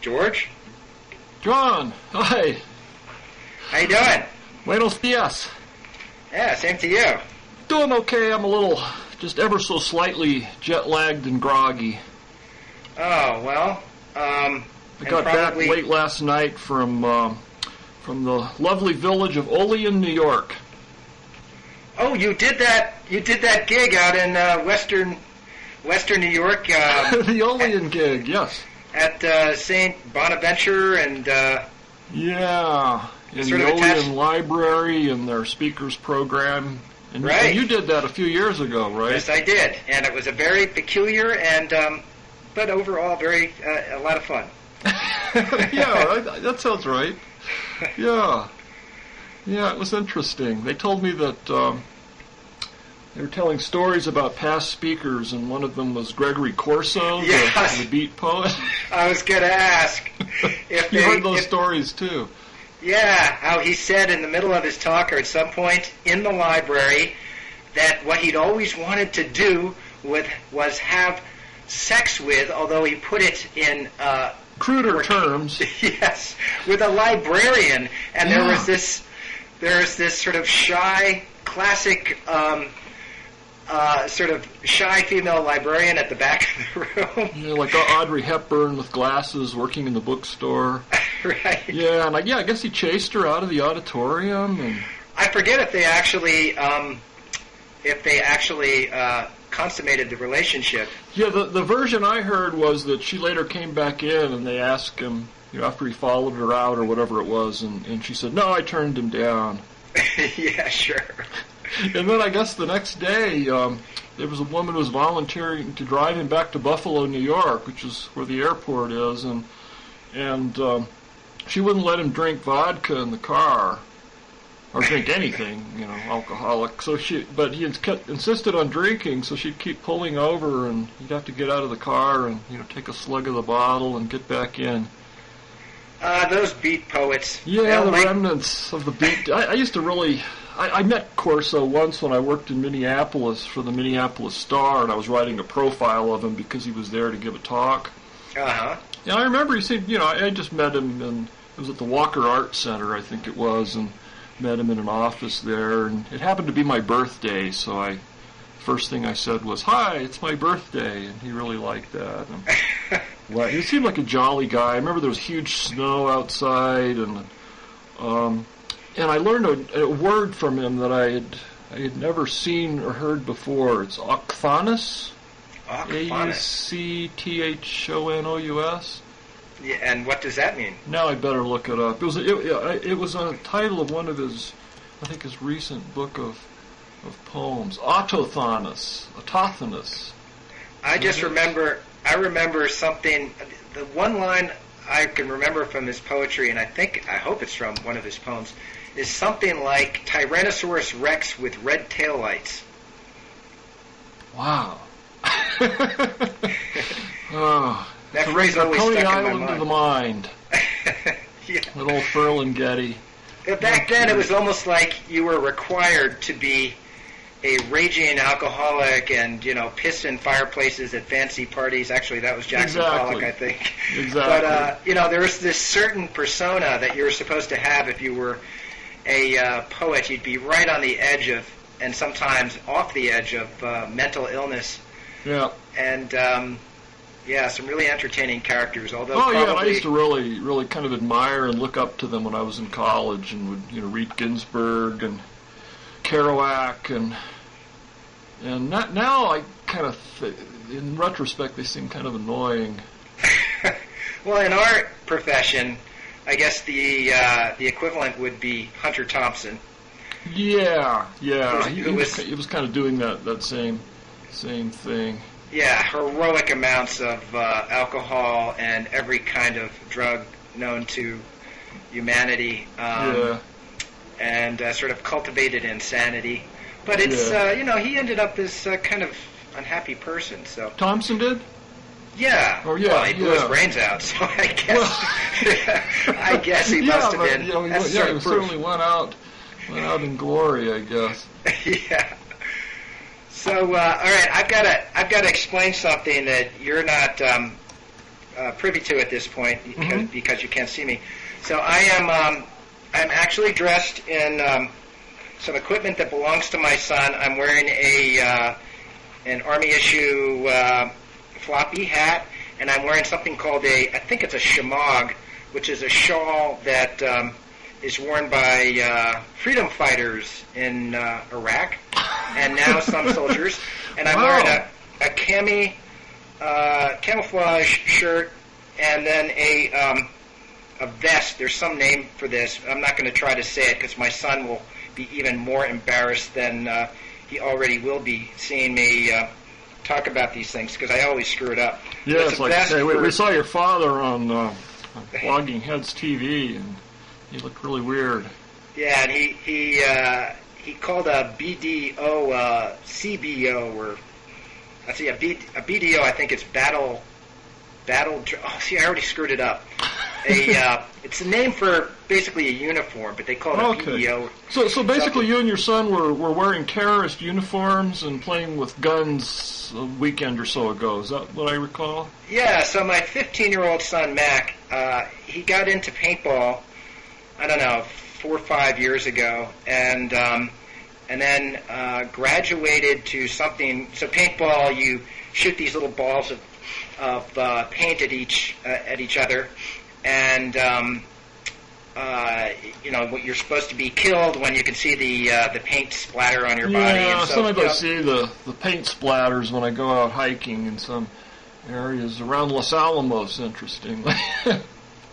George? John, hi. How you doing? Buenos dias. Yeah, same to you. Doing okay. I'm a little, just ever so slightly jet-lagged and groggy. Oh, well, I got back late last night from the lovely village of Olean, New York. Oh, you did that gig out in Western New York. The Olean gig, yes. At St. Bonaventure and... yeah, in the Olean Library and their speakers program. And, right. And you did that a few years ago, right? Yes, I did. And it was a very peculiar and, but overall, a lot of fun. Yeah, that sounds right. Yeah. Yeah, it was interesting. They told me that they were telling stories about past speakers, and one of them was Gregory Corso, yes. the beat poet. I was going to ask. If you heard those stories, too. Yeah, how he said in the middle of his talk or at some point in the library that what he'd always wanted to do was have sex with, although he put it in... cruder terms. Yes, with a librarian. And yeah. there's this sort of shy, classic... sort of shy female librarian at the back of the room. Yeah, like Audrey Hepburn with glasses working in the bookstore. Right. Yeah, and I guess he chased her out of the auditorium. And I forget if they actually consummated the relationship. Yeah, the version I heard was that she later came back in and they asked him, after he followed her out or whatever it was, and she said, "No, I turned him down." Yeah, sure. And then I guess the next day, there was a woman who was volunteering to drive him back to Buffalo, New York, which is where the airport is, and she wouldn't let him drink vodka in the car, or drink anything, alcoholic. But he insisted on drinking, so she'd keep pulling over, and he'd have to get out of the car and take a slug of the bottle and get back in. Those beat poets. Yeah, the remnants of the beat. I used to really... I met Corso once when I worked in Minneapolis for the Minneapolis Star, and I was writing a profile of him because he was there to give a talk. Uh-huh. Yeah, I remember he said, I just met him, and it was at the Walker Art Center, I think it was, and met him in an office there, and it happened to be my birthday, so first thing I said was, "Hi, it's my birthday," and he really liked that. And, well, he seemed like a jolly guy. I remember there was huge snow outside, and I learned a word from him that I had never seen or heard before. It's Autochthonous. Aucthonous. Yeah, and what does that mean? Now I better look it up. It was on a title of one of his recent book of poems. Autochthonous. I remember something. The one line I can remember from his poetry, and I hope it's from one of his poems, is something like Tyrannosaurus Rex with red taillights. Wow. Oh, that phrase always Coney stuck Island in my mind. of the mind. Yeah. With old Ferlinghetti. Back then, it was almost like you were required to be a raging alcoholic and, piss in fireplaces at fancy parties. Actually, that was Jackson Pollock, I think. Exactly. But, there was this certain persona that you were supposed to have if you were a poet. You'd be right on the edge of, and sometimes off the edge of, mental illness. Yeah. And, some really entertaining characters. Although I used to really, really kind of admire and look up to them when I was in college, and would read Ginsberg and Kerouac, and now I kind of, in retrospect, they seem kind of annoying. Well, in our profession, I guess the equivalent would be Hunter Thompson. Yeah. He was kind of doing that same thing. Yeah, heroic amounts of alcohol and every kind of drug known to humanity. And sort of cultivated insanity. But it's, he ended up as kind of unhappy person, so... Thompson did? Yeah. Oh, yeah. Well, he blew his brains out, so I guess he must have been. He certainly went out in glory, I guess. Yeah. So, all right, I've got to explain something that you're not privy to at this point because you can't see me. So I'm actually dressed in some equipment that belongs to my son. I'm wearing an Army issue floppy hat, and I'm wearing something called I think it's a shamag, which is a shawl that is worn by freedom fighters in Iraq, and now some soldiers. And I'm wearing a camouflage shirt, and then a vest. There's some name for this. I'm not going to try to say it because my son will be even more embarrassed than he already will be seeing me talk about these things, because I always screw it up. Yeah, it's like, hey, we saw your father on Blogging Heads TV, and he looked really weird. Yeah, and he called a BDO CBO, or let's see, a BDO. I think it's battle. Oh, see, I already screwed it up. It's a name for basically a uniform, but they call it a BDO. So basically, you and your son were wearing terrorist uniforms and playing with guns a weekend or so ago. Is that what I recall? Yeah. So my 15-year-old son Mac, he got into paintball, I don't know, 4 or 5 years ago, and then graduated to something. So paintball, you shoot these little balls of paint at each other, and you're supposed to be killed when you can see the paint splatter on your body. Yeah, and so, sometimes I see the paint splatters when I go out hiking in some areas around Los Alamos, interestingly.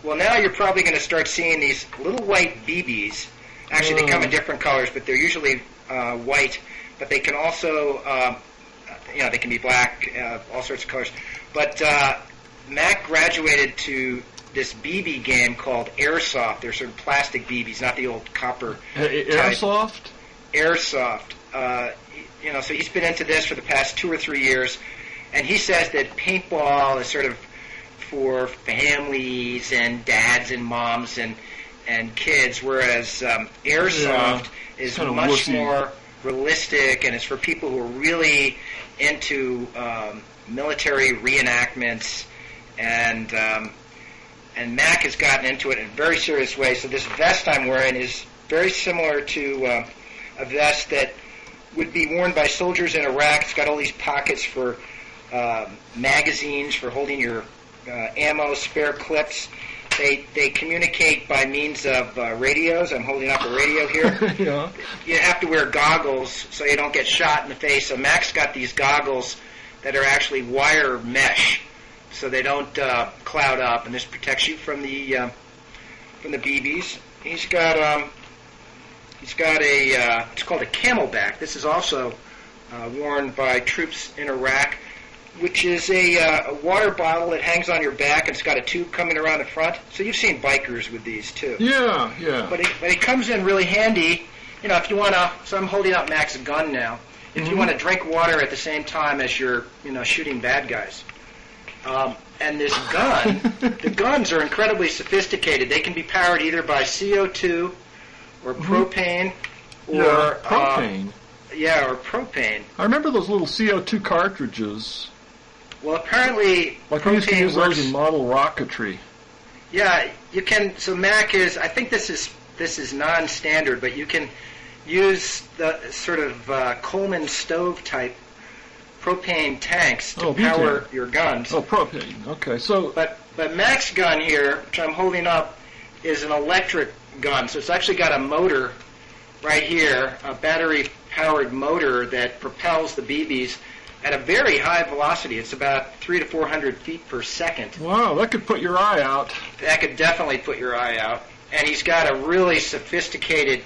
Well, now you're probably going to start seeing these little white BBs. Actually, they come in different colors, but they're usually white. But they can also, they can be black, all sorts of colors. But Mac graduated to this BB game called Airsoft. They're sort of plastic BBs, not the old copper. Airsoft? Airsoft. So he's been into this for the past 2 or 3 years, and he says that paintball is sort of for families and dads and moms and kids, whereas Airsoft is much more realistic, and it's for people who are really into military reenactments, and Mac has gotten into it in a very serious way. So this vest I'm wearing is very similar to a vest that would be worn by soldiers in Iraq. It's got all these pockets for magazines, for holding your ammo, spare clips. They communicate by means of radios. I'm holding up a radio here. Yeah. You have to wear goggles so you don't get shot in the face. So Mac's got these goggles that are actually wire mesh, so they don't cloud up, and this protects you from the BBs. He's got a it's called a camelback. This is also worn by troops in Iraq, which is a water bottle that hangs on your back, and it's got a tube coming around the front. So you've seen bikers with these too. Yeah, yeah. But it comes in really handy. If you want to. So I'm holding up Mac's gun now. If you want to drink water at the same time as you're, shooting bad guys. And this gun, the guns are incredibly sophisticated. They can be powered either by CO2 or propane, or propane. Or propane. I remember those little CO2 cartridges. Well, apparently like we used to use those in model rocketry. Yeah, you can. So Mac is. I think this is non-standard, but you can use the sort of Coleman stove type propane tanks to power your guns. Oh, propane. Okay, so. But Mac's gun here, which I'm holding up, is an electric gun. So it's actually got a motor right here, a battery-powered motor that propels the BBs at a very high velocity. It's about 300 to 400 feet per second. Wow, that could put your eye out. That could definitely put your eye out. And he's got a really sophisticated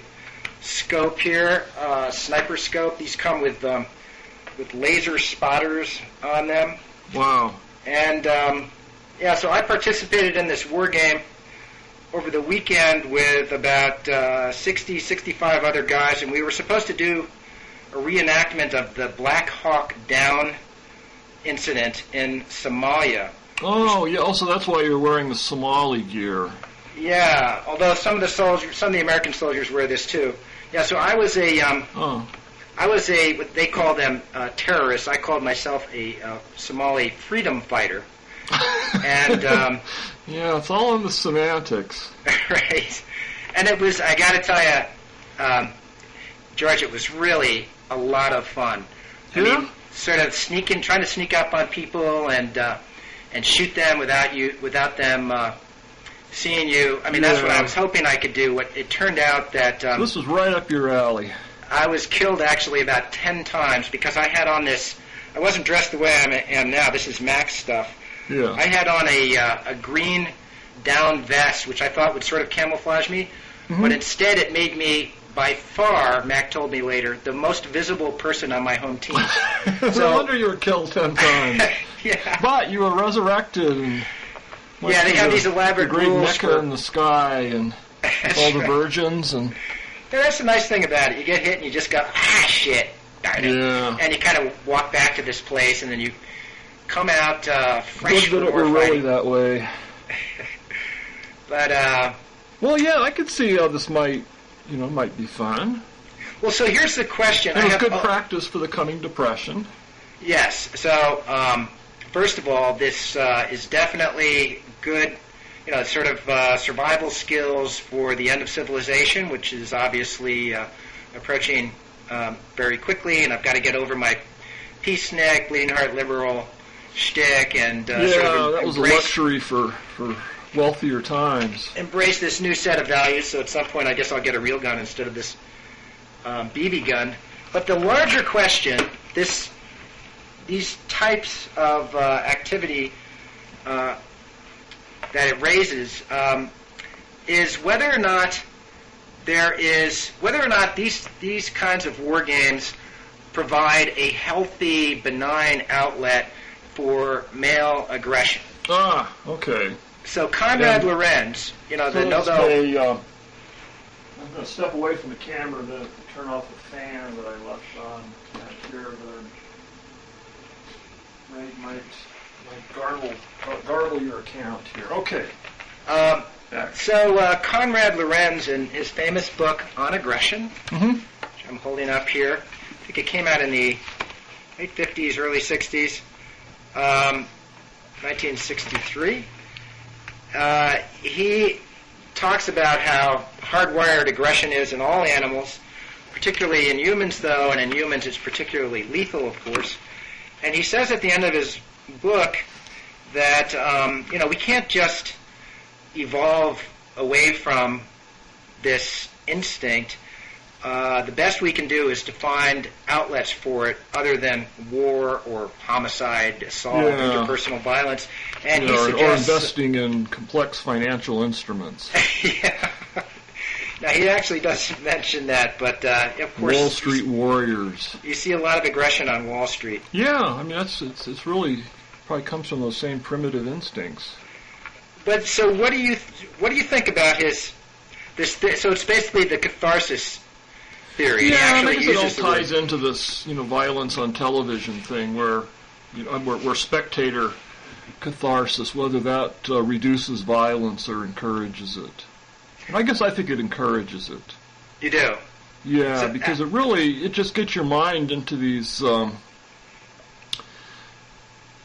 scope here, sniper scope. These come with laser spotters on them. Wow. And so I participated in this war game over the weekend with about 60, 65 other guys, and we were supposed to do a reenactment of the Black Hawk Down incident in Somalia. Oh, yeah. Also, that's why you're wearing the Somali gear. Yeah, although some of the American soldiers wear this too. Yeah, so I was what they call them terrorists. I called myself a Somali freedom fighter. And yeah, it's all in the semantics. Right. And it was, I got to tell you, George, it was really a lot of fun. Yeah? I mean, sort of trying to sneak up on people and shoot them without them seeing you. I mean, that's what I was hoping I could do. It turned out that this was right up your alley. I was killed actually about 10 times because I had on this. I wasn't dressed the way I am now. This is Mac's stuff. Yeah. I had on a green down vest, which I thought would sort of camouflage me, but instead it made me, by far, Mac told me later, the most visible person on my home team. No wonder you were killed 10 times. Yeah. But you were resurrected. And yeah, they have these elaborate the great rules Mecca in the sky and all the virgins. And yeah, that's the nice thing about it. You get hit and you just go, shit, darn it. Yeah. And you kind of walk back to this place and then you come out fresh good that it for were fighting. really that way. But well, yeah, I could see how this might be fun. Well, so here's the question. And it's good practice for the coming depression. Yes. So first of all, this is definitely good. Sort of survival skills for the end of civilization, which is obviously approaching very quickly, and I've got to get over my peacenik, bleeding heart liberal shtick, and sort of that was a luxury for wealthier times. Embrace this new set of values. So at some point, I guess I'll get a real gun instead of this BB gun. But the larger question, these types of activity that it raises, is whether or not these kinds of war games provide a healthy, benign outlet for male aggression. Ah, okay. So Conrad Lorenz, the Nobel... I'm going to step away from the camera and then turn off the fan that I left on here that might garble your account here. Okay. So Conrad Lorenz, in his famous book On Aggression, which I'm holding up here, I think it came out in the late 50s, early 60s, 1963. He talks about how hardwired aggression is in all animals, particularly in humans, though, and in humans it's particularly lethal, of course. And he says at the end of his book that, we can't just evolve away from this instinct. The best we can do is to find outlets for it other than war or homicide, assault, interpersonal violence. And he suggests... Or investing in complex financial instruments. Yeah. Now, he actually doesn't mention that, but of course... Wall Street warriors. You see a lot of aggression on Wall Street. Yeah, I mean, it's really probably comes from those same primitive instincts. But so what do you think about this? So it's basically the catharsis theory. Yeah, I guess it all ties into this, violence on television thing, where, where spectator catharsis, whether that reduces violence or encourages it. And I think it encourages it. You do? Yeah, so, because it just gets your mind into these.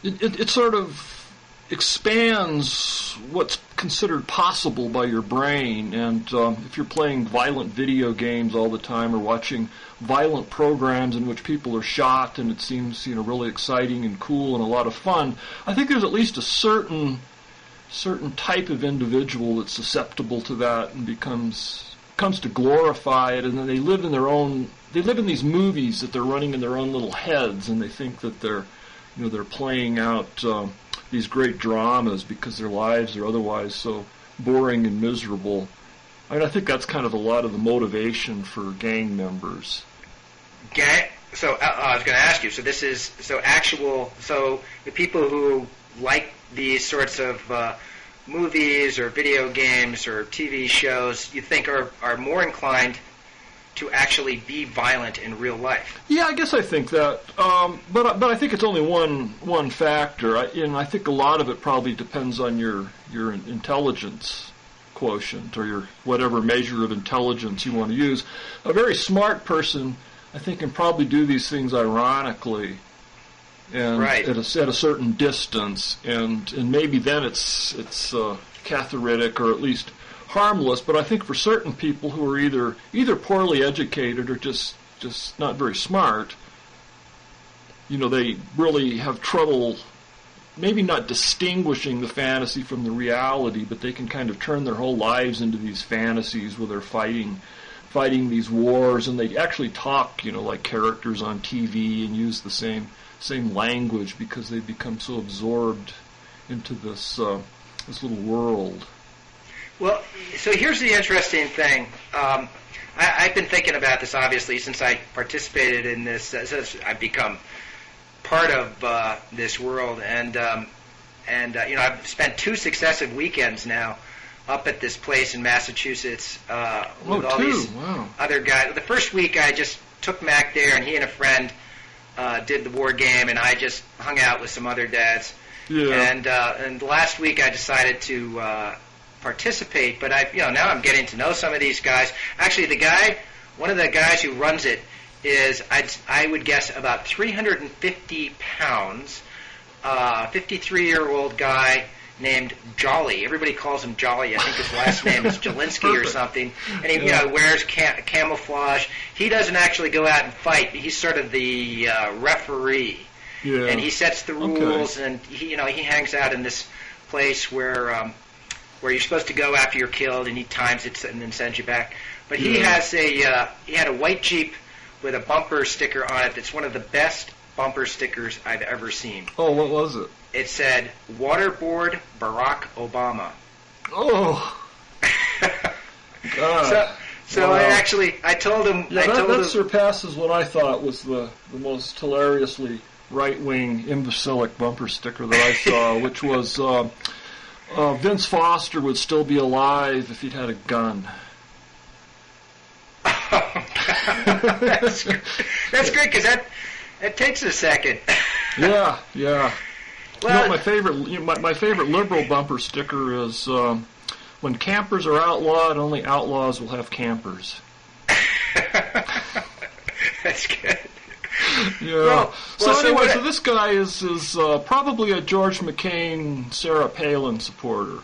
It sort of expands what's considered possible by your brain, and if you're playing violent video games all the time or watching violent programs in which people are shot and it seems really exciting and cool and a lot of fun, I think there's at least a certain type of individual that's susceptible to that and comes to glorify it, and then they live in these movies that they're running in their own little heads, and they think that they're playing out these great dramas because their lives are otherwise so boring and miserable. I mean, I think that's kind of a lot of the motivation for gang members. So I was going to ask you. So this is So the people who like these sorts of movies or video games or TV shows, you think are more inclined to actually be violent in real life? Yeah, I guess I think that, but I think it's only one factor, and I think a lot of it probably depends on your intelligence quotient or your whatever measure of intelligence you want to use. A very smart person, I think, can probably do these things ironically, and right. at a certain distance, and maybe then it's cathartic or at least harmless. But I think for certain people who are either poorly educated or just not very smart, they really have trouble maybe not distinguishing the fantasy from the reality, but they can kind of turn their whole lives into these fantasies where they're fighting these wars, and they actually talk, like characters on TV and use the same language because they become so absorbed into this little world. Well, so here's the interesting thing. I've been thinking about this, obviously, since I participated in this, since I've become part of this world, and I've spent 2 successive weekends now up at this place in Massachusetts with all these other guys. The first week I just took Mac there, and he and a friend did the war game, and I just hung out with some other dads. Yeah. And last week I decided to participate, but now I'm getting to know some of these guys. Actually, one of the guys who runs it is, I would guess, about 350 pounds, 53-year-old guy named Jolly. Everybody calls him Jolly. I think his last name is Jelinsky or something. And he wears camouflage. He doesn't actually go out and fight. He's sort of the referee. Yeah. And he sets the rules, and he hangs out in this place where you're supposed to go after you're killed, and he times it and then sends you back. But he had a white Jeep with a bumper sticker on it that's one of the best bumper stickers I've ever seen. Oh, what was it? It said, "Waterboard Barack Obama." Oh. God. So wow. I told him... Yeah, that surpasses what I thought was the most hilariously right-wing imbecilic bumper sticker that I saw, which was Vince Foster would still be alive if he'd had a gun. That's great, because that takes a second. Yeah. Well, my favorite liberal bumper sticker is when campers are outlawed, only outlaws will have campers. That's good. Yeah. So this guy is probably a George McCain, Sarah Palin supporter.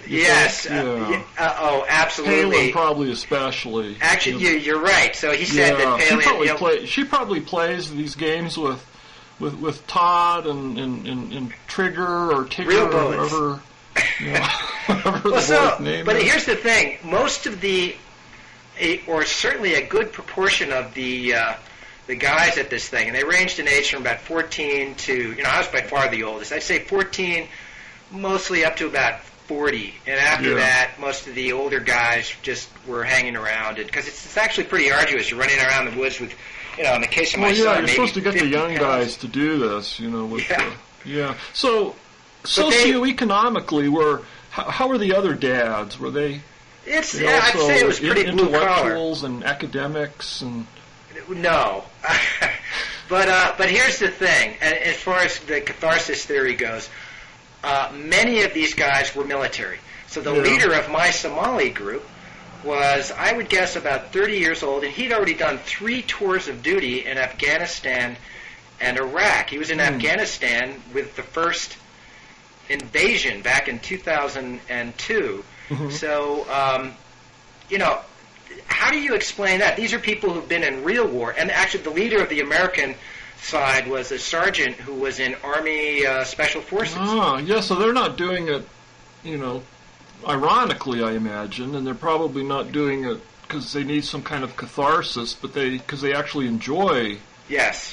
Yes. Yeah. Absolutely. Palin probably especially. Actually, you're right. So he said that Palin... She probably plays these games with Todd and Trigger or Tigger Real or whatever. Whatever name but is. Here's the thing: most of or certainly a good proportion of the guys at this thing, and they ranged in age from about 14 to, I was by far the oldest. I'd say 14, mostly up to about 40, and after that, most of the older guys just were hanging around, because it's actually pretty arduous. You're running around the woods with, in the case of my son, you're supposed to get the young guys to do this, So, socioeconomically, how were the other dads? Were they? I'd say it was pretty blue collar. Intellectuals and academics and. No, but here's the thing. As far as the catharsis theory goes, many of these guys were military. So the leader of my Somali group was, I would guess, about 30 years old, and he'd already done 3 tours of duty in Afghanistan and Iraq. He was in Afghanistan with the first invasion back in 2002. Mm-hmm. So, how do you explain that? These are people who've been in real war. And actually, the leader of the American side was a sergeant who was in Army Special Forces. Oh, yeah, so they're not doing it, ironically, I imagine, and they're probably not doing it because they need some kind of catharsis, but because they actually enjoy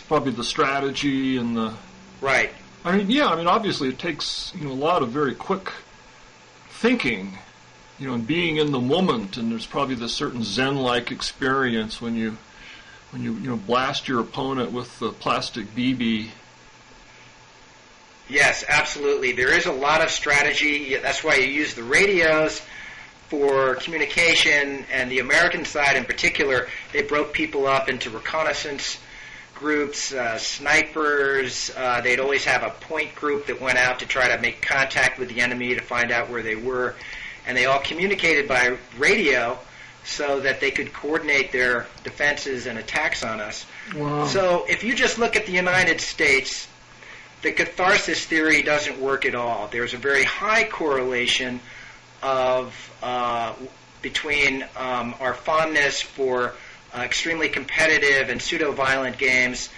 probably the strategy and the... Right. Obviously it takes, a lot of very quick thinking, and being in the moment, and there's probably this certain Zen-like experience when you blast your opponent with the plastic BB. Yes, absolutely. There is a lot of strategy. That's why you use the radios for communication, and the American side in particular, they broke people up into reconnaissance groups, snipers. They'd always have a point group that went out to try to make contact with the enemy to find out where they were. And they all communicated by radio so that they could coordinate their defenses and attacks on us. Wow. So if you just look at the United States, the catharsis theory doesn't work at all. There's a very high correlation of between our fondness for extremely competitive and pseudo-violent games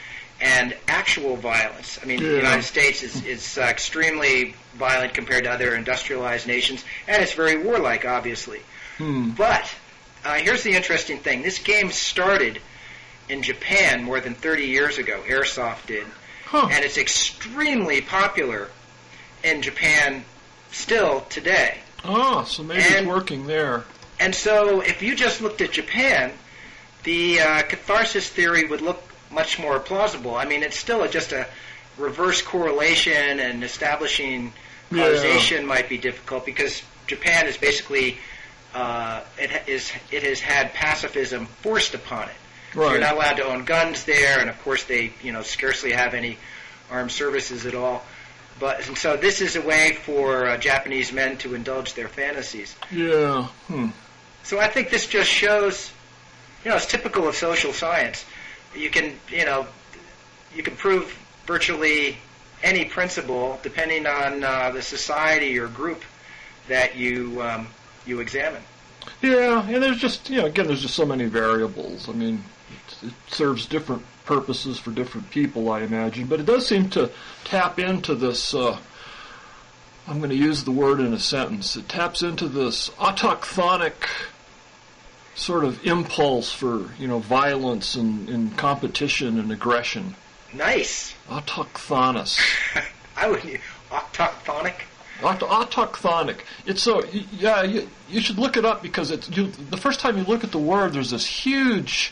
and actual violence. I mean, the United States is extremely violent compared to other industrialized nations, and it's very warlike, obviously. But here's the interesting thing. This game started in Japan more than 30 years ago. Airsoft did. And it's extremely popular in Japan still today. Oh, so maybe it's working there. And so if you just looked at Japan, the catharsis theory would look much more plausible. I mean, it's still just a reverse correlation, and establishing causation might be difficult because Japan is basically it has had pacifism forced upon it. Right. You're not allowed to own guns there, and of course they scarcely have any armed services at all. And so this is a way for Japanese men to indulge their fantasies. Yeah. So I think this just shows, it's typical of social science. You can prove virtually any principle depending on the society or group that you examine. Yeah, and there's just, there's just so many variables. I mean, it serves different purposes for different people, I imagine. But it does seem to tap into this, I'm going to use the word in a sentence, it taps into this autochthonic sort of impulse for, violence and competition and aggression. Nice. Autochthonous. I would autochthonic. Autochthonic. It's so you should look it up because the first time you look at the word, there's this huge,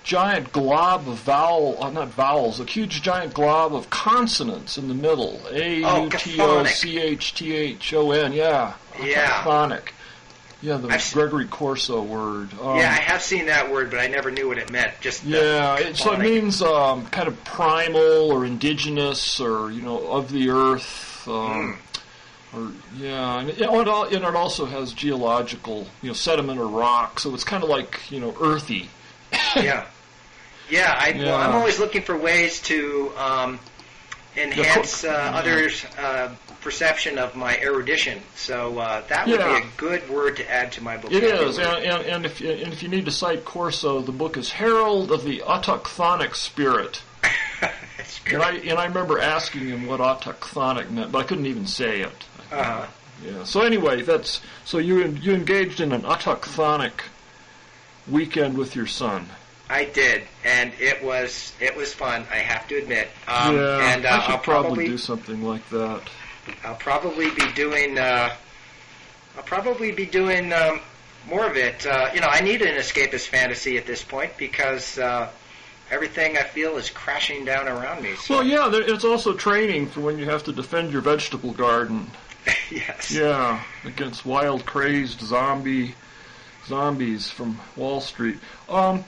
giant glob of a huge giant glob of consonants in the middle. A-U-T-O-C-H-T-H-O-N. Yeah. Autochthonic. Yeah, the Gregory Corso word. I have seen that word, but I never knew what it meant. So it means kind of primal or indigenous or of the earth. And it also has geological, sediment or rock, so it's kind of like earthy. I'm always looking for ways to enhance others' perception of my erudition. So that would be a good word to add to my vocabulary. It is, and if you need to cite Corso, the book is Herald of the Autochthonic Spirit. That's good. And I remember asking him what autochthonic meant, but I couldn't even say it. So anyway, so you engaged in an autochthonic weekend with your son. I did, and it was fun, I have to admit. I should probably do something like that. I'll probably be doing more of it. I need an escapist fantasy at this point because everything I feel is crashing down around me. So. Well, it's also training for when you have to defend your vegetable garden. Yes. Yeah, against wild, crazed zombies from Wall Street. So I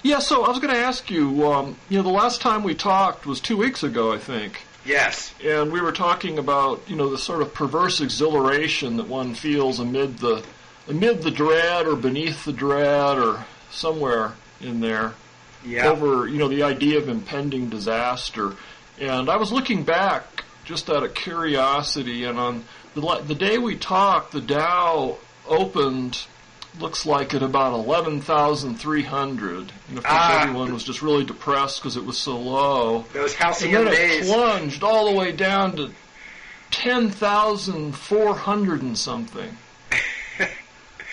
was going to ask you, the last time we talked was 2 weeks ago, I think. Yes. And we were talking about, the sort of perverse exhilaration that one feels amid the dread or beneath the dread or somewhere in there. Yeah. Over, the idea of impending disaster. And I was looking back just out of curiosity, and on the day we talked, the Dow opened, looks like at about 11,300. And of course, everyone was just really depressed because it was so low. Those halcyon days. And then it plunged all the way down to 10,400 and something.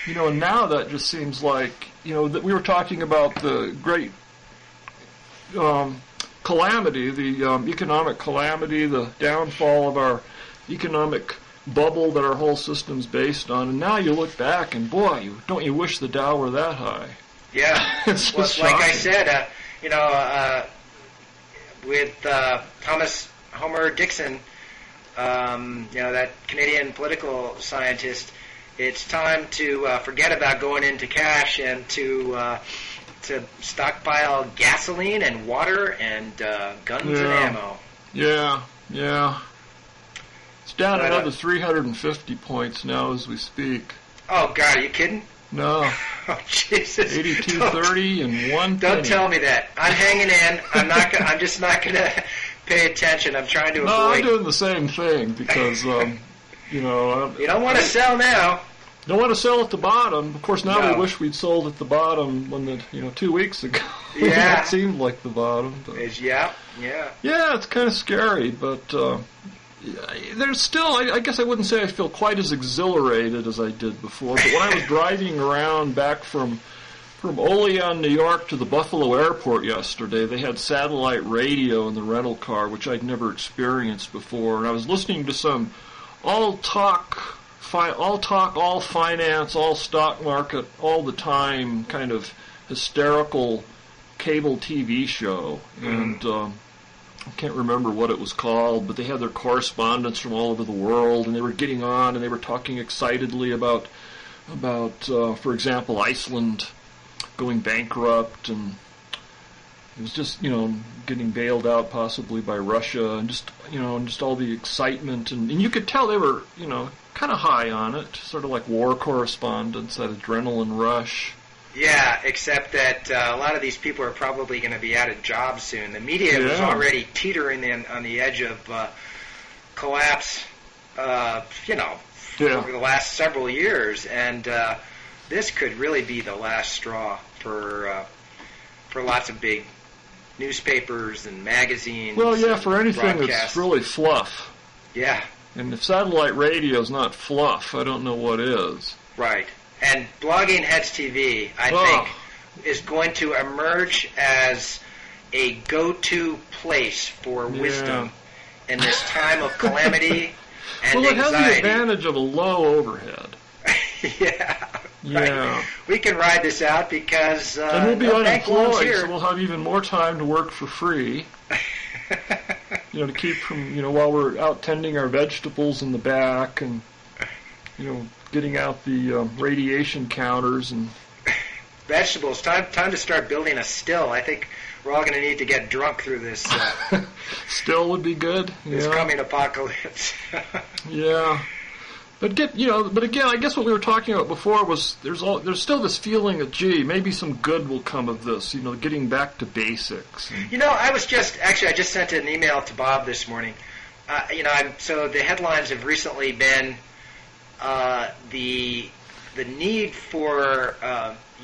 And now that just seems like, that we were talking about the great calamity, the economic calamity, the downfall of our economic bubble that our whole system's based on, and now you look back and boy, don't you wish the Dow were that high? Yeah, it's just like I said, with Thomas Homer Dixon, that Canadian political scientist, it's time to forget about going into cash and to stockpile gasoline and water and guns and ammo. Yeah. It's down another 350 points now as we speak. Oh, God, are you kidding? No. Oh, Jesus. 82.30 and 1 Don't penny. tell me that. I'm hanging in. I'm just not going to pay attention. I'm trying to avoid. No, I'm doing the same thing because, you don't want to sell now. Don't want to sell at the bottom. Of course, now No. we wish we'd sold at the bottom when 2 weeks ago. Yeah. It seemed like the bottom. But. Yeah. Yeah, it's kind of scary, but there's still, I guess I wouldn't say I feel quite as exhilarated as I did before, but when I was driving around back from Olean, New York to the Buffalo airport yesterday, they had satellite radio in the rental car, which I'd never experienced before, and I was listening to some all talk, all finance, all stock market, all the time kind of hysterical cable TV show, and I can't remember what it was called, but they had their correspondents from all over the world, and they were getting on, and they were talking excitedly about for example, Iceland going bankrupt, and it was just, getting bailed out possibly by Russia, and just all the excitement, and you could tell they were, kind of high on it, sort of like war correspondents, that adrenaline rush. Yeah, except that a lot of these people are probably going to be out of jobs soon. The media was already teetering on the edge of collapse, over the last several years, and this could really be the last straw for lots of big newspapers and magazines. Well, yeah, for anything broadcasts. that's really fluff. Yeah. And if satellite radio is not fluff, I don't know what is. Right. And Blogging Heads TV, I think, is going to emerge as a go-to place for wisdom in this time of calamity and well, it anxiety. has the advantage of a low overhead. Yeah. Yeah. Right. We can ride this out because and we'll be unemployed, here. so we'll have even more time to work for free. To keep from, while we're out tending our vegetables in the back and, getting out the radiation counters and vegetables. Time to start building a still. I think we're all going to need to get drunk through this. Still would be good. This coming apocalypse. Yeah. But again, I guess what we were talking about before was there's still this feeling that, gee, maybe some good will come of this, getting back to basics. I just sent an email to Bob this morning. So the headlines have recently been the need for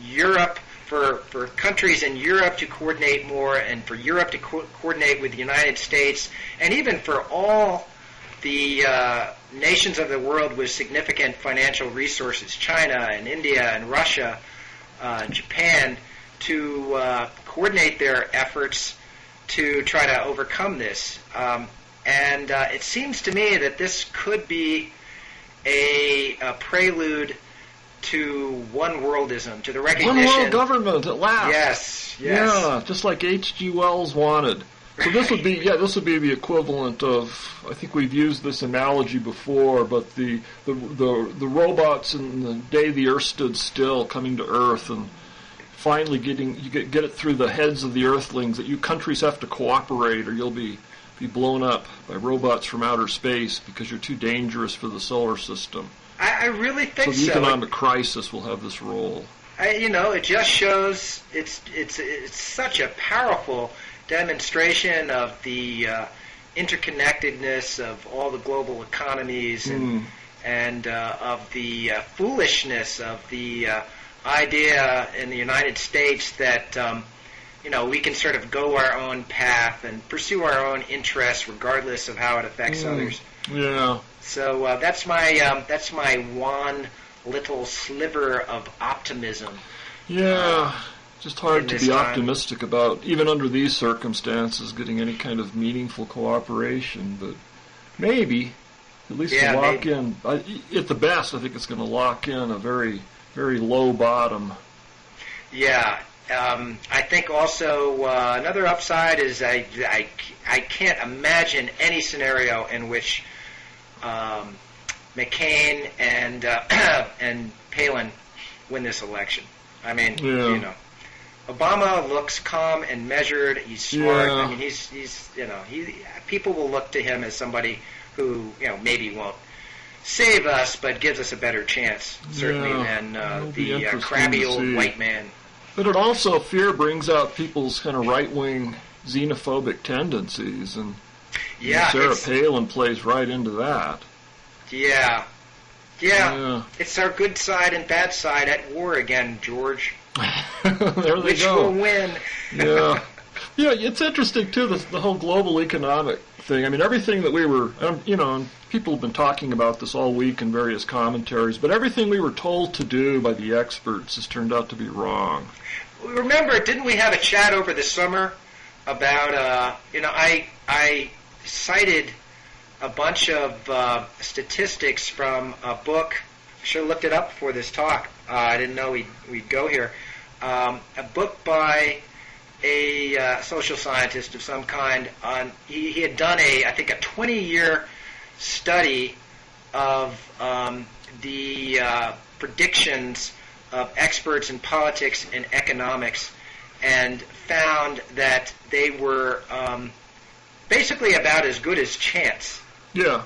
Europe, for countries in Europe to coordinate more, and for Europe to coordinate with the United States, and even for all the nations of the world with significant financial resources, China and India and Russia, Japan, to coordinate their efforts to try to overcome this. And it seems to me that this could be a prelude to one worldism, to the recognition. One world government at last. Yes. Yeah, just like H.G. Wells wanted. So this would be the equivalent of, I think we've used this analogy before, but the robots in the day the Earth stood still coming to Earth and finally get it through the heads of the Earthlings that you countries have to cooperate or you'll be blown up by robots from outer space because you're too dangerous for the solar system. I really think so. So the economic crisis will have this role. It just shows it's such a powerful demonstration of the interconnectedness of all the global economies and of the foolishness of the idea in the United States that we can sort of go our own path and pursue our own interests regardless of how it affects others. Yeah. So that's my one little sliver of optimism. Yeah. Just hard to be optimistic about, even under these circumstances, getting any kind of meaningful cooperation. But maybe, at least to lock in. At the best, I think it's going to lock in a very, very low bottom. Yeah. I think also another upside is I can't imagine any scenario in which McCain and Palin win this election. I mean, Obama looks calm and measured. He's smart. Yeah. I mean, he's people will look to him as somebody who maybe won't save us, but gives us a better chance, certainly, than the crabby old white man. But it also, fear brings out people's kind of right-wing xenophobic tendencies, and Sarah Palin plays right into that. Yeah. It's our good side and bad side at war again, George. There they Which go. will win? Yeah. It's interesting, too, the whole global economic thing. I mean, everything that we were, and people have been talking about this all week in various commentaries, but everything we were told to do by the experts has turned out to be wrong. Remember, didn't we have a chat over the summer about, I cited a bunch of statistics from a book. I should have looked it up before this talk. I didn't know we'd go here. A book by a social scientist of some kind. He had done I think a 20-year study of the predictions of experts in politics and economics, and found that they were basically about as good as chance. Yeah.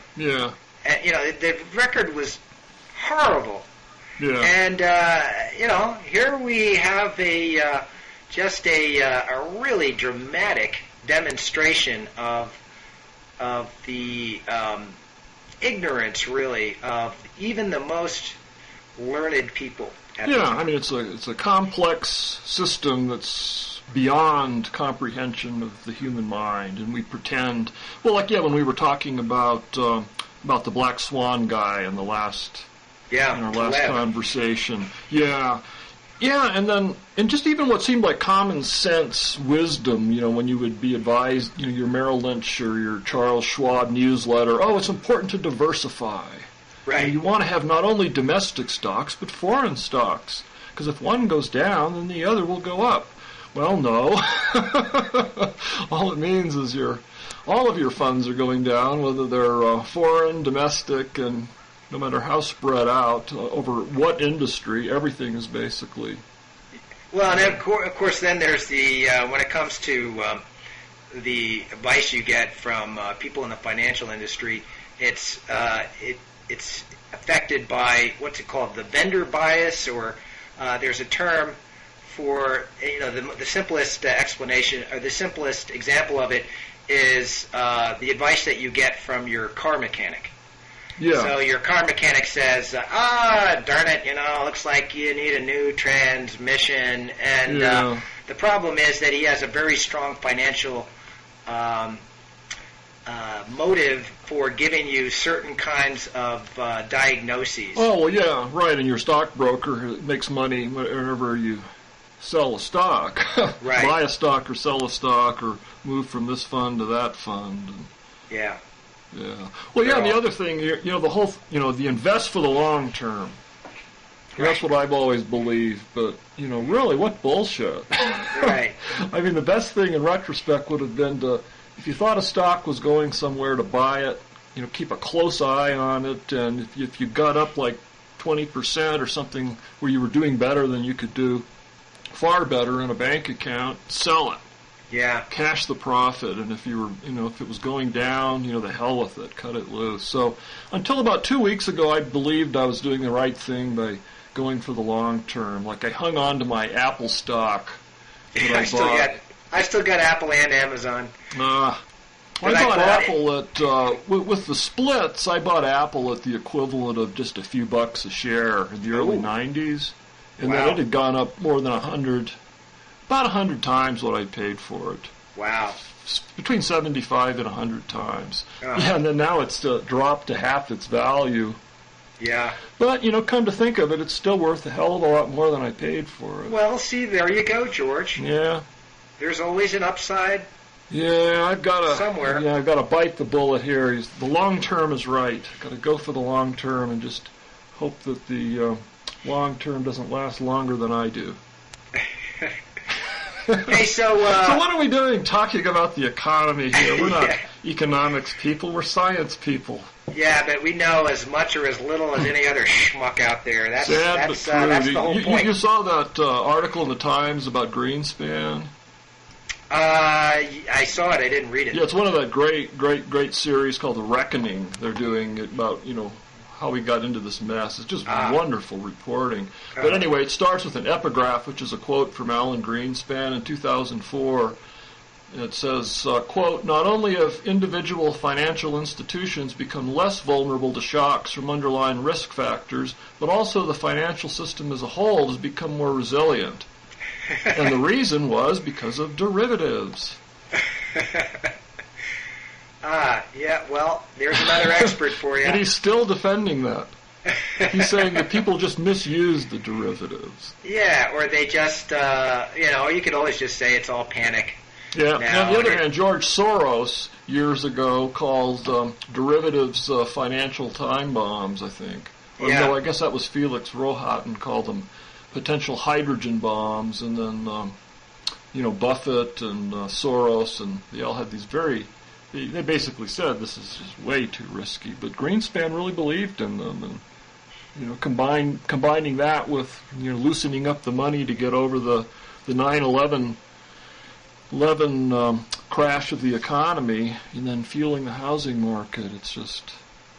And, the record was horrible. Yeah. And, here we have just a really dramatic demonstration of the ignorance, really, of even the most learned people. I mean, it's a complex system that's beyond comprehension of the human mind, and we pretend. Well, when we were talking about the black swan guy in our last conversation. Yeah, and just even what seemed like common sense wisdom, when you would be advised, your Merrill Lynch or your Charles Schwab newsletter, it's important to diversify. Right. You want to have not only domestic stocks, but foreign stocks, because if one goes down, then the other will go up. Well, no. All it means is all of your funds are going down, whether they're foreign, domestic, and no matter how spread out over what industry, everything is basically. Well, and of course, then there's the when it comes to the advice you get from people in the financial industry, it's affected by what's it called, the vendor bias, or there's a term for the simplest explanation, or the simplest example of it is the advice that you get from your car mechanic. Yeah. So your car mechanic says, darn it, looks like you need a new transmission. And the problem is that he has a very strong financial motive for giving you certain kinds of diagnoses. Oh, well, yeah, right. And your stockbroker makes money whenever you sell a stock. Right. Buy a stock or sell a stock or move from this fund to that fund. Yeah. Yeah. Well, and the other thing, the whole, the invest for the long term. Right. That's what I've always believed, but, really, what bullshit. Right. I mean, the best thing in retrospect would have been to, if you thought a stock was going somewhere, to buy it, keep a close eye on it, and if you got up like 20% or something where you were doing better than you could do, far better in a bank account, sell it. Yeah. Cash the profit, and if you were, if it was going down, the hell with it, cut it loose. So until about 2 weeks ago, I believed I was doing the right thing by going for the long term. Like I hung on to my Apple stock that I bought. I still got Apple and Amazon. I bought Apple at with the splits. I bought Apple at the equivalent of just a few bucks a share in the early '90s, and then it had gone up more than 100. About 100 times what I paid for it. Wow. Between 75 and 100 times. Yeah, and then now it's dropped to half its value. Yeah. But, come to think of it, it's still worth a hell of a lot more than I paid for it. Well, see, there you go, George. Yeah. There's always an upside. Yeah, I've got to somewhere. Yeah, I've got to bite the bullet here. The long term is right. Got to go for the long term and just hope that the long term doesn't last longer than I do. Hey, so what are we doing talking about the economy here? We're not economics people. We're science people. Yeah, but we know as much or as little as any other schmuck out there. That's the whole point. You saw that article in the Times about Greenspan? I saw it. I didn't read it. Yeah, it's one of that great series called The Reckoning. They're doing about, how we got into this mess. It's just wonderful reporting. But anyway, it starts with an epigraph, which is a quote from Alan Greenspan in 2004. It says, quote, "Not only have individual financial institutions become less vulnerable to shocks from underlying risk factors, but also the financial system as a whole has become more resilient." And the reason was because of derivatives. Yeah, well, there's another expert for you. And he's still defending that. He's saying that people just misuse the derivatives. Yeah, or they just, you could always just say it's all panic. Yeah. On the other hand, George Soros years ago called derivatives financial time bombs, I think. Or no, I guess that was Felix Rohatyn called them potential hydrogen bombs. And then, Buffett and Soros, and they all had these they basically said this is just way too risky. But Greenspan really believed in them. And, combining that with, loosening up the money to get over the 9/11 crash of the economy, and then fueling the housing market. It's just,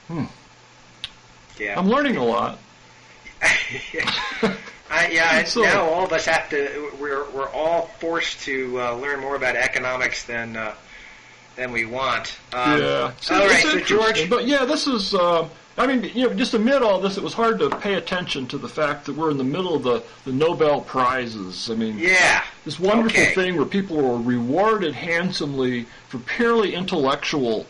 Yeah. I'm learning a lot. Now all of us have to. We're all forced to learn more about economics than we want. Yeah. All right, so George. But yeah, this is. Just amid all this, it was hard to pay attention to the fact that we're in the middle of the Nobel Prizes. This wonderful thing where people were rewarded handsomely for purely intellectual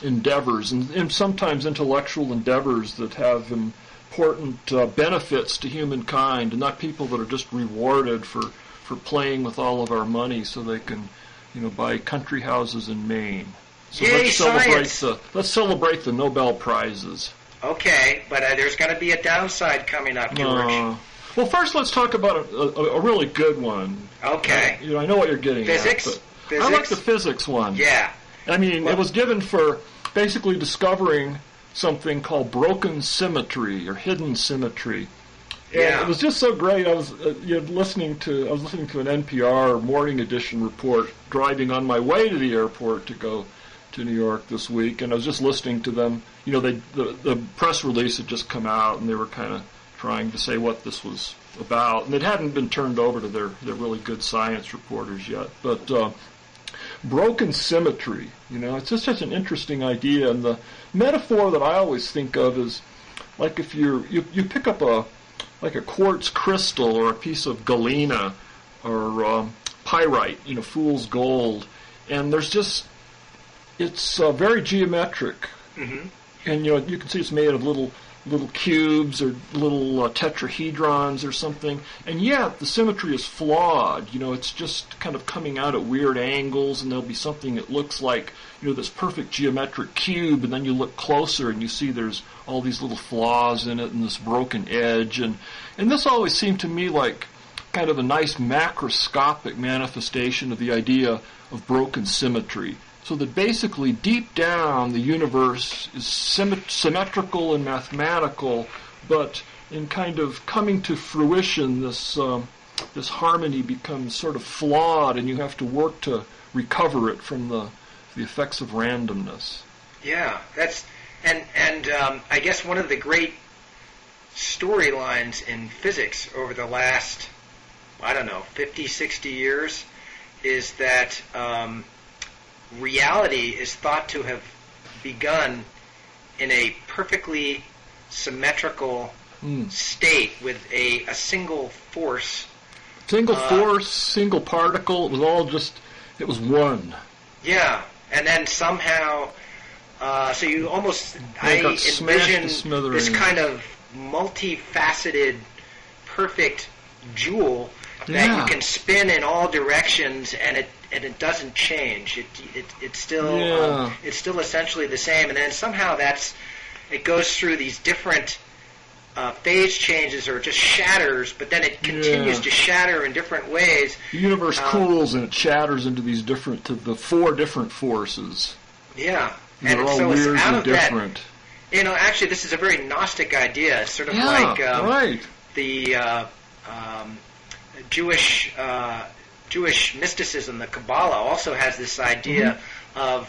endeavors, and sometimes intellectual endeavors that have important benefits to humankind, and not people that are just rewarded for playing with all of our money so they can, buy country houses in Maine. So let's celebrate the Nobel Prizes. Okay, but there's going to be a downside coming up, George. Well, first let's talk about a really good one. Okay. I know what you're getting Physics? at. Physics? I like the physics one. Yeah. It was given for basically discovering something called broken symmetry or hidden symmetry. And it was just so great. I was listening to an NPR morning edition report driving on my way to the airport to go to New York this week, and I was just listening to them. The press release had just come out, and they were kind of trying to say what this was about, and it hadn't been turned over to their really good science reporters yet. But broken symmetry, it's just such an interesting idea, and the metaphor that I always think of is like if you pick up a quartz crystal or a piece of galena or pyrite, fool's gold, and it's very geometric, and you can see it's made of little cubes or little tetrahedrons or something, and yet the symmetry is flawed. It's just kind of coming out at weird angles, and there'll be something that looks like this perfect geometric cube, and then you look closer and you see there's all these little flaws in it and this broken edge, and this always seemed to me like kind of a nice macroscopic manifestation of the idea of broken symmetry. So that basically deep down the universe is symmetrical and mathematical, but in kind of coming to fruition, this harmony becomes sort of flawed, and you have to work to recover it from the effects of randomness. Yeah, and I guess one of the great storylines in physics over the last, 50, 60 years is that reality is thought to have begun in a perfectly symmetrical state with a single force. Single force, single particle, it was one. Yeah, and then somehow, so you almost, I envision this kind of multifaceted, perfect jewel that you can spin in all directions, and it doesn't change. It's still essentially the same, and then somehow it goes through these different phase changes or just shatters, but then it continues to shatter in different ways. The universe cools and it shatters into the 4 different forces. Yeah, and all so weird and different. Actually, this is a very Gnostic idea. It's sort of the Jewish mysticism, the Kabbalah, also has this idea of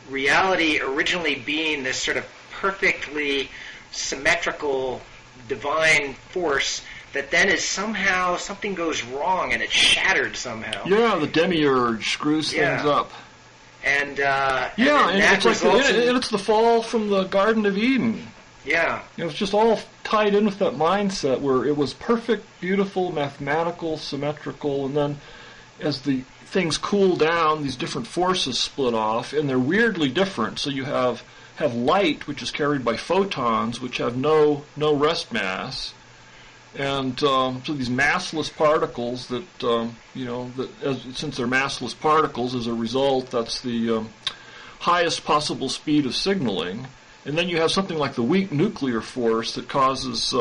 reality originally being this sort of perfectly symmetrical divine force that then is somehow, something goes wrong and it's shattered somehow. Yeah, the demiurge screws things up. And and that it's it's the fall from the Garden of Eden. Yeah. It was just all tied in with that mindset where it was perfect, beautiful, mathematical, symmetrical, and then as the things cool down, these different forces split off, and they're weirdly different. So you have light, which is carried by photons, which have no rest mass, and so these massless particles that since they're massless particles, as a result, that's the highest possible speed of signaling. And then you have something like the weak nuclear force that causes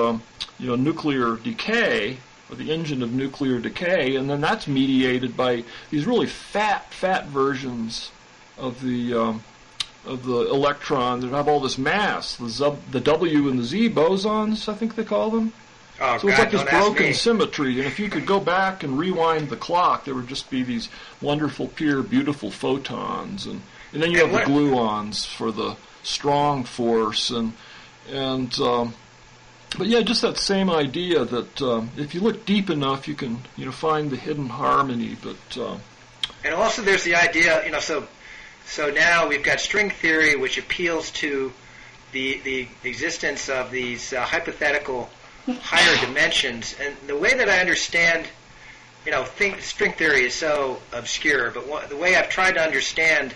nuclear decay, or the engine of nuclear decay, and then that's mediated by these really fat versions of the electron that have all this mass, the W and the Z bosons, I think they call them. Oh, so it's like this broken symmetry, and if you could go back and rewind the clock, there would just be these wonderful, pure, beautiful photons, and then you have the gluons for the strong force, but yeah, just that same idea that if you look deep enough, you can find the hidden harmony. But and also there's the idea, so now we've got string theory, which appeals to the existence of these hypothetical higher dimensions. And the way that I understand, string theory is so obscure, but the way I've tried to understand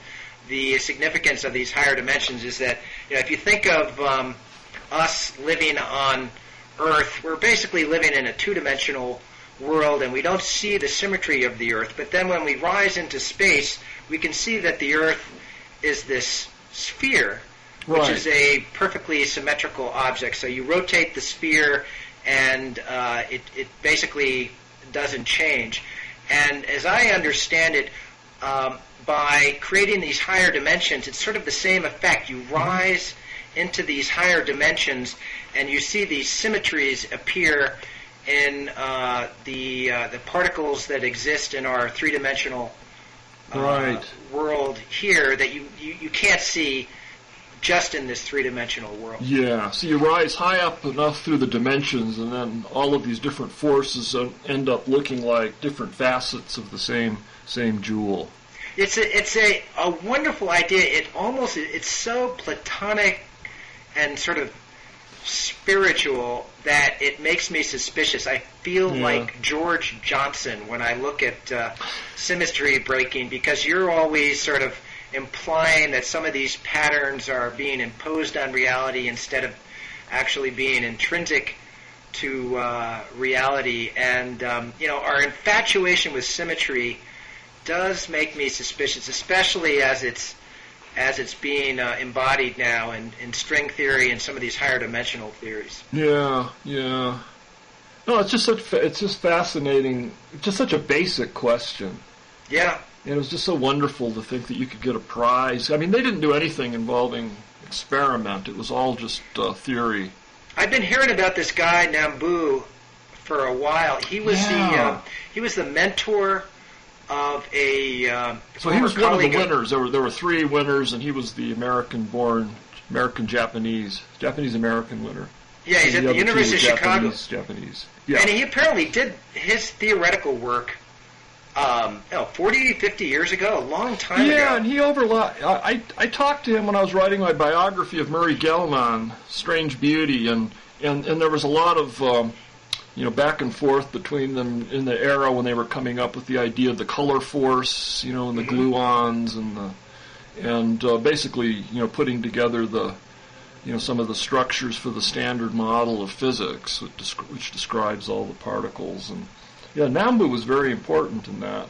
the significance of these higher dimensions is that, if you think of us living on Earth, we're basically living in a two-dimensional world, and we don't see the symmetry of the Earth. But then when we rise into space, we can see that the Earth is this sphere, which is a perfectly symmetrical object. So you rotate the sphere, and it basically doesn't change. And as I understand it, by creating these higher dimensions, it's sort of the same effect. You rise into these higher dimensions, and you see these symmetries appear in the particles that exist in our three-dimensional world here that you can't see just in this three-dimensional world. Yeah, so you rise high up enough through the dimensions, and then all of these different forces end up looking like different facets of the same jewel. It's a wonderful idea. It's so Platonic and sort of spiritual that it makes me suspicious. I feel like George Johnson when I look at symmetry breaking, because you're always sort of implying that some of these patterns are being imposed on reality instead of actually being intrinsic to reality. And our infatuation with symmetry does make me suspicious, especially as it's being embodied now in string theory and some of these higher dimensional theories. Yeah. No, it's just fascinating. It's just such a basic question. Yeah. And it was just so wonderful to think that you could get a prize. I mean, they didn't do anything involving experiment. It was all just theory. I've been hearing about this guy Nambu for a while. He was the mentor of a so he was one of the winners. There were three winners, and he was the American-born, Japanese-American winner. Yeah, he's at the University of Chicago. Japanese. Yeah. And he apparently did his theoretical work 40, 50 years ago, a long time ago. Yeah, and he overlapped. I talked to him when I was writing my biography of Murray Gell-Mann, Strange Beauty, and there was a lot of back and forth between them in the era when they were coming up with the idea of the color force, and the gluons and basically putting together the some of the structures for the standard model of physics, which describes all the particles. And Nambu was very important in that.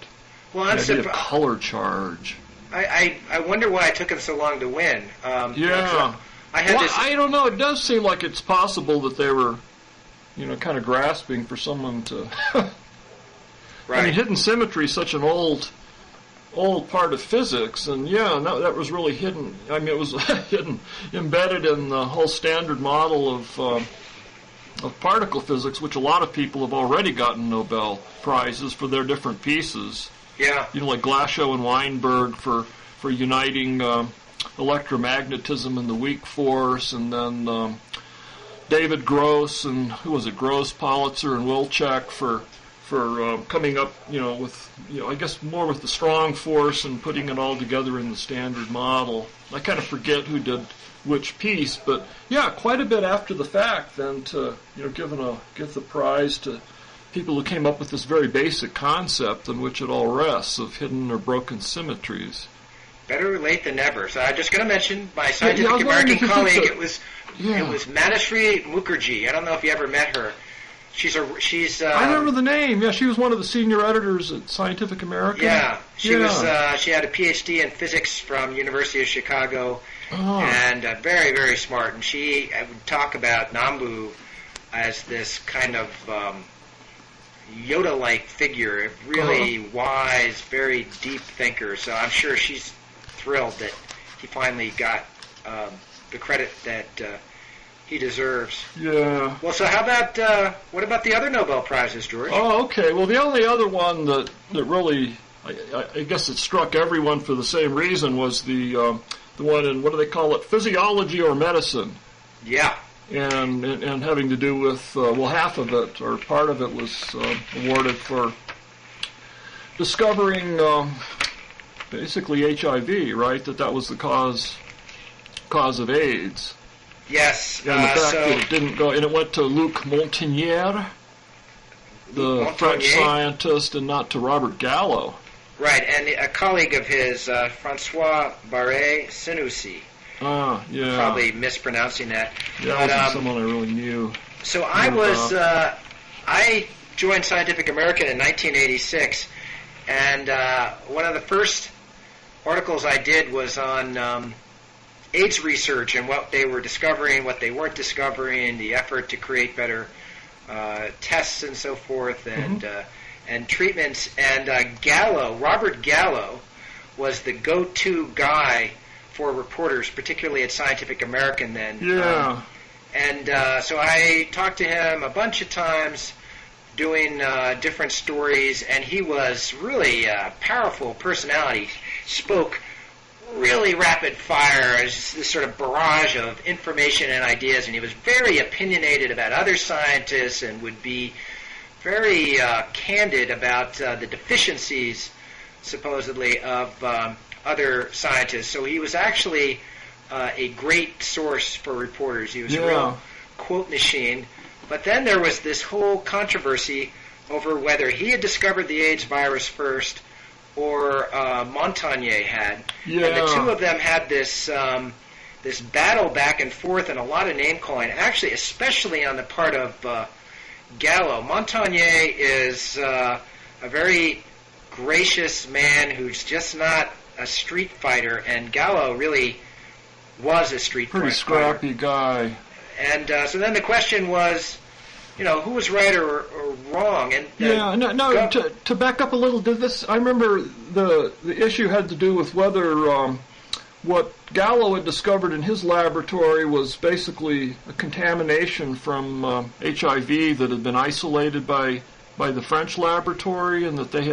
Well, I'm surprised. Color charge. I wonder why it took him so long to win. I don't know. It does seem like it's possible that they were kind of grasping for someone to. Right. I mean, hidden symmetry is such an old part of physics, and that was really hidden. I mean, it was embedded in the whole standard model of particle physics, which a lot of people have already gotten Nobel prizes for their different pieces. Yeah. Like Glashow and Weinberg for uniting electromagnetism and the weak force, and then David Gross and Gross, Politzer, and Wilczek for coming up, with, I guess more with the strong force and putting it all together in the standard model. I kind of forget who did which piece, but yeah, quite a bit after the fact then to, give the prize to people who came up with this very basic concept on which it all rests of hidden or broken symmetries. Better late than never. So I'm just going to mention my Scientific American colleague. It was Manasri Mukherjee. I don't know if you ever met her. She's I remember the name. Yeah, she was one of the senior editors at Scientific American. Yeah, she was. She had a PhD in physics from University of Chicago, and very, very smart. And she would talk about Nambu as this kind of Yoda-like figure, a really wise, very deep thinker. So I'm sure she's thrilled that he finally got the credit that he deserves. Yeah. Well, so how about what about the other Nobel Prizes, George? Oh, okay. Well, the only other one that really, I guess it struck everyone for the same reason was the one in, what do they call it, physiology or medicine. Yeah. And having to do with, half of it, or part of it, was awarded for discovering basically HIV, right? That was the cause of AIDS. Yes. And the fact that it didn't go, and it went to Luc Montagnier, the French scientist, and not to Robert Gallo. Right, and a colleague of his, Francois Barré-Sinoussi. Yeah. Probably mispronouncing that. Yeah, that wasn't someone I really knew. So I joined Scientific American in 1986, and one of the first articles I did was on AIDS research and what they were discovering, what they weren't discovering, the effort to create better tests and so forth, and treatments. And Robert Gallo, was the go-to guy for reporters, particularly at Scientific American then. Yeah. So I talked to him a bunch of times, doing different stories, and he was really a powerful personality. Spoke really rapid fire, as this sort of barrage of information and ideas, and he was very opinionated about other scientists and would be very candid about the deficiencies, supposedly, of other scientists. So he was actually a great source for reporters. He was a real quote machine. But then there was this whole controversy over whether he had discovered the AIDS virus first or Montagnier had. Yeah. And the two of them had this this battle back and forth and a lot of name calling, actually, especially on the part of Gallo. Montagnier is a very gracious man who's just not a street fighter, and Gallo really was a street fighter. Pretty scrappy guy. And so then the question was, who was right or wrong? And to back up a little, I remember the issue had to do with whether what Gallo had discovered in his laboratory was basically a contamination from HIV that had been isolated by the French laboratory, and that they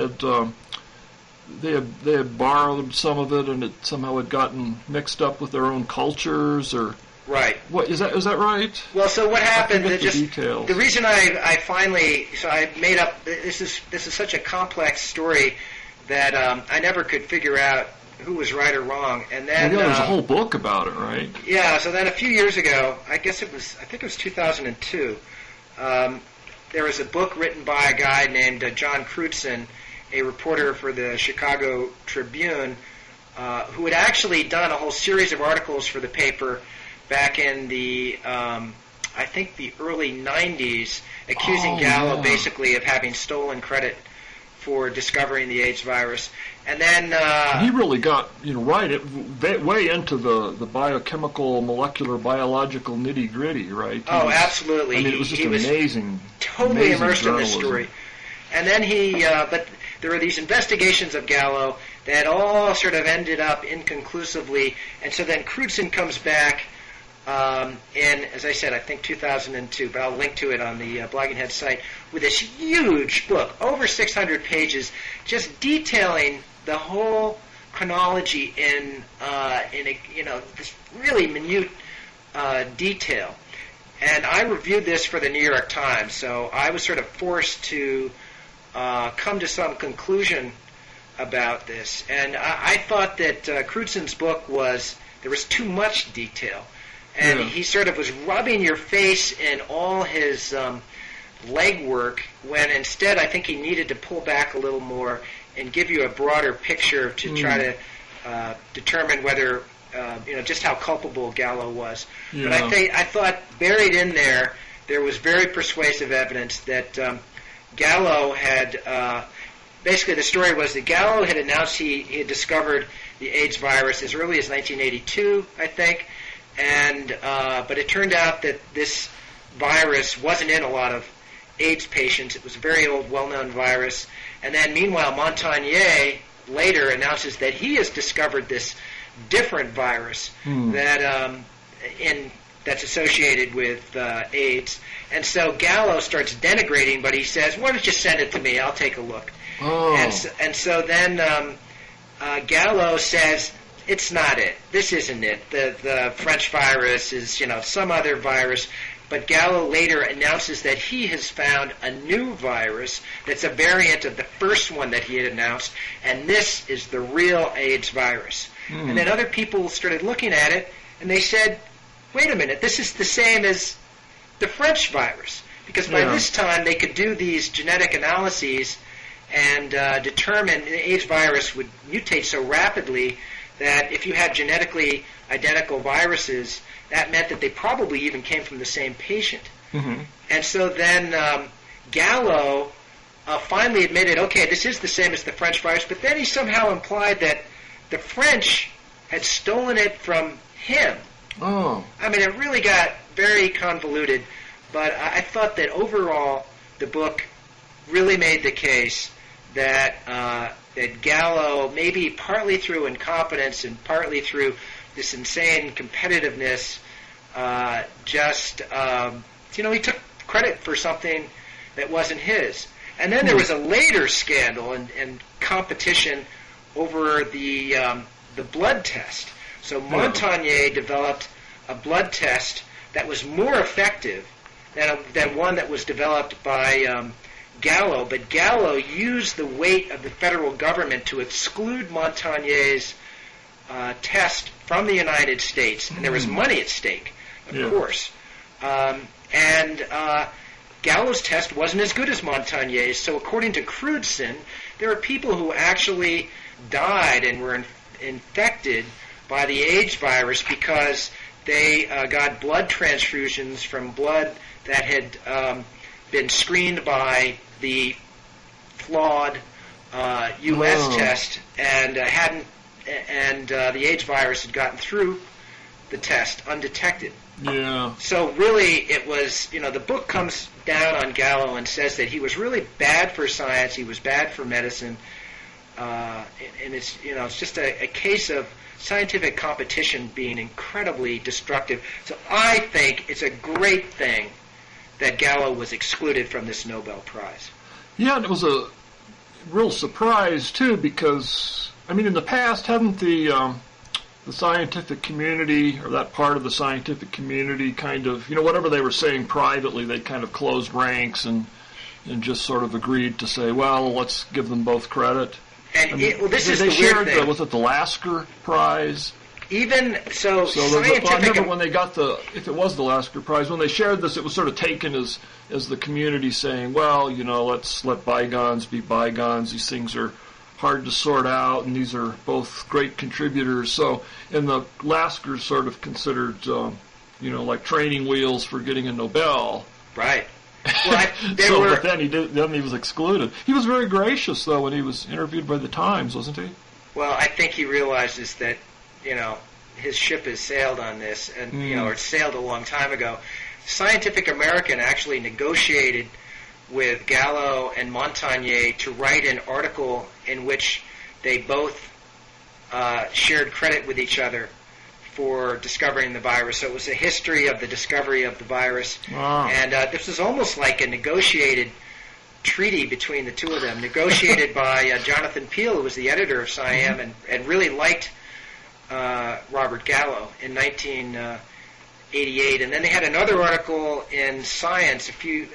had borrowed some of it, and it somehow had gotten mixed up with their own cultures, or right. What is that right? Well, so what happened? Details. The reason I made up this is such a complex story that I never could figure out who was right or wrong. And then there's a whole book about it, right? Yeah. So then a few years ago, I think it was 2002. There was a book written by a guy named John Crutzen, a reporter for the Chicago Tribune, who had actually done a whole series of articles for the paper back in the, I think the early 90s, accusing Gallo basically of having stolen credit for discovering the AIDS virus. And then he really got way into the biochemical, molecular, biological nitty-gritty, right? Absolutely. I mean, it was just amazing. Totally immersed in this journalism. story. And then but there were these investigations of Gallo that all sort of ended up inconclusively. And so then Crutzen comes back in, as I said, I think 2002, but I'll link to it on the Blogging Head site, with this huge book, over 600 pages, just detailing the whole chronology in this really minute detail. And I reviewed this for the New York Times, so I was sort of forced to come to some conclusion about this. And I thought that Crewdson's book there was too much detail. And he sort of was rubbing your face in all his legwork, when instead I think he needed to pull back a little more and give you a broader picture to try to determine whether, just how culpable Gallo was. But I thought buried in there was very persuasive evidence that Gallo had, basically the story was that Gallo had announced he had discovered the AIDS virus as early as 1982, I think, but it turned out that this virus wasn't in a lot of AIDS patients. It was a very old, well-known virus. And then, meanwhile, Montagnier later announces that he has discovered this different virus that's associated with AIDS. And so Gallo starts denigrating, but he says, "Why don't you send it to me? I'll take a look." Oh. And so then Gallo says, "It's not it. This isn't it. The French virus is, some other virus." But Gallo later announces that he has found a new virus that's a variant of the first one that he had announced, and this is the real AIDS virus. And then other people started looking at it, and they said, wait a minute, this is the same as the French virus. Because by this time, they could do these genetic analyses and determine the AIDS virus would mutate so rapidly that if you had genetically identical viruses, that meant that they probably even came from the same patient. And so then Gallo finally admitted, okay, this is the same as the French virus, but then he somehow implied that the French had stolen it from him. Oh. I mean, it really got very convoluted, but I thought that overall the book really made the case that that Gallo, maybe partly through incompetence and partly through this insane competitiveness, he took credit for something that wasn't his. And then there was a later scandal and competition over the blood test. So Montagnier developed a blood test that was more effective than one that was developed by Gallo, but Gallo used the weight of the federal government to exclude Montagnier's test from the United States, and there was money at stake, of course. And Gallo's test wasn't as good as Montagnier's, so according to Crewdson, there were people who actually died and were infected by the AIDS virus because they got blood transfusions from blood that had been screened by the flawed U.S. test and the AIDS virus had gotten through the test undetected. Yeah. So really, it was, the book comes down on Gallo and says that he was really bad for science, he was bad for medicine, and it's, it's just a case of scientific competition being incredibly destructive. So I think it's a great thing that Gallo was excluded from this Nobel Prize. Yeah, and it was a real surprise, too, because, in the past, haven't the scientific community, or that part of the scientific community, kind of, whatever they were saying privately, they kind of closed ranks and just sort of agreed to say, well, let's give them both credit. And this is the weird thing. Was it the Lasker Prize? Even so scientific. I remember when they got if it was the Lasker Prize, when they shared this, it was sort of taken as the community saying, well, let's let bygones be bygones. These things are hard to sort out, and these are both great contributors. So, and the Laskers sort of considered, like training wheels for getting a Nobel. Right. Well, but then he was excluded. He was very gracious, though, when he was interviewed by the Times, wasn't he? Well, I think he realizes that, his ship has sailed on this, and, or it sailed a long time ago. Scientific American actually negotiated with Gallo and Montagnier to write an article in which they both shared credit with each other for discovering the virus. So it was a history of the discovery of the virus. Wow. And this was almost like a negotiated treaty between the two of them, negotiated by Jonathan Peele, who was the editor of SciAm and really liked Robert Gallo in 1988. And then they had another article in Science a few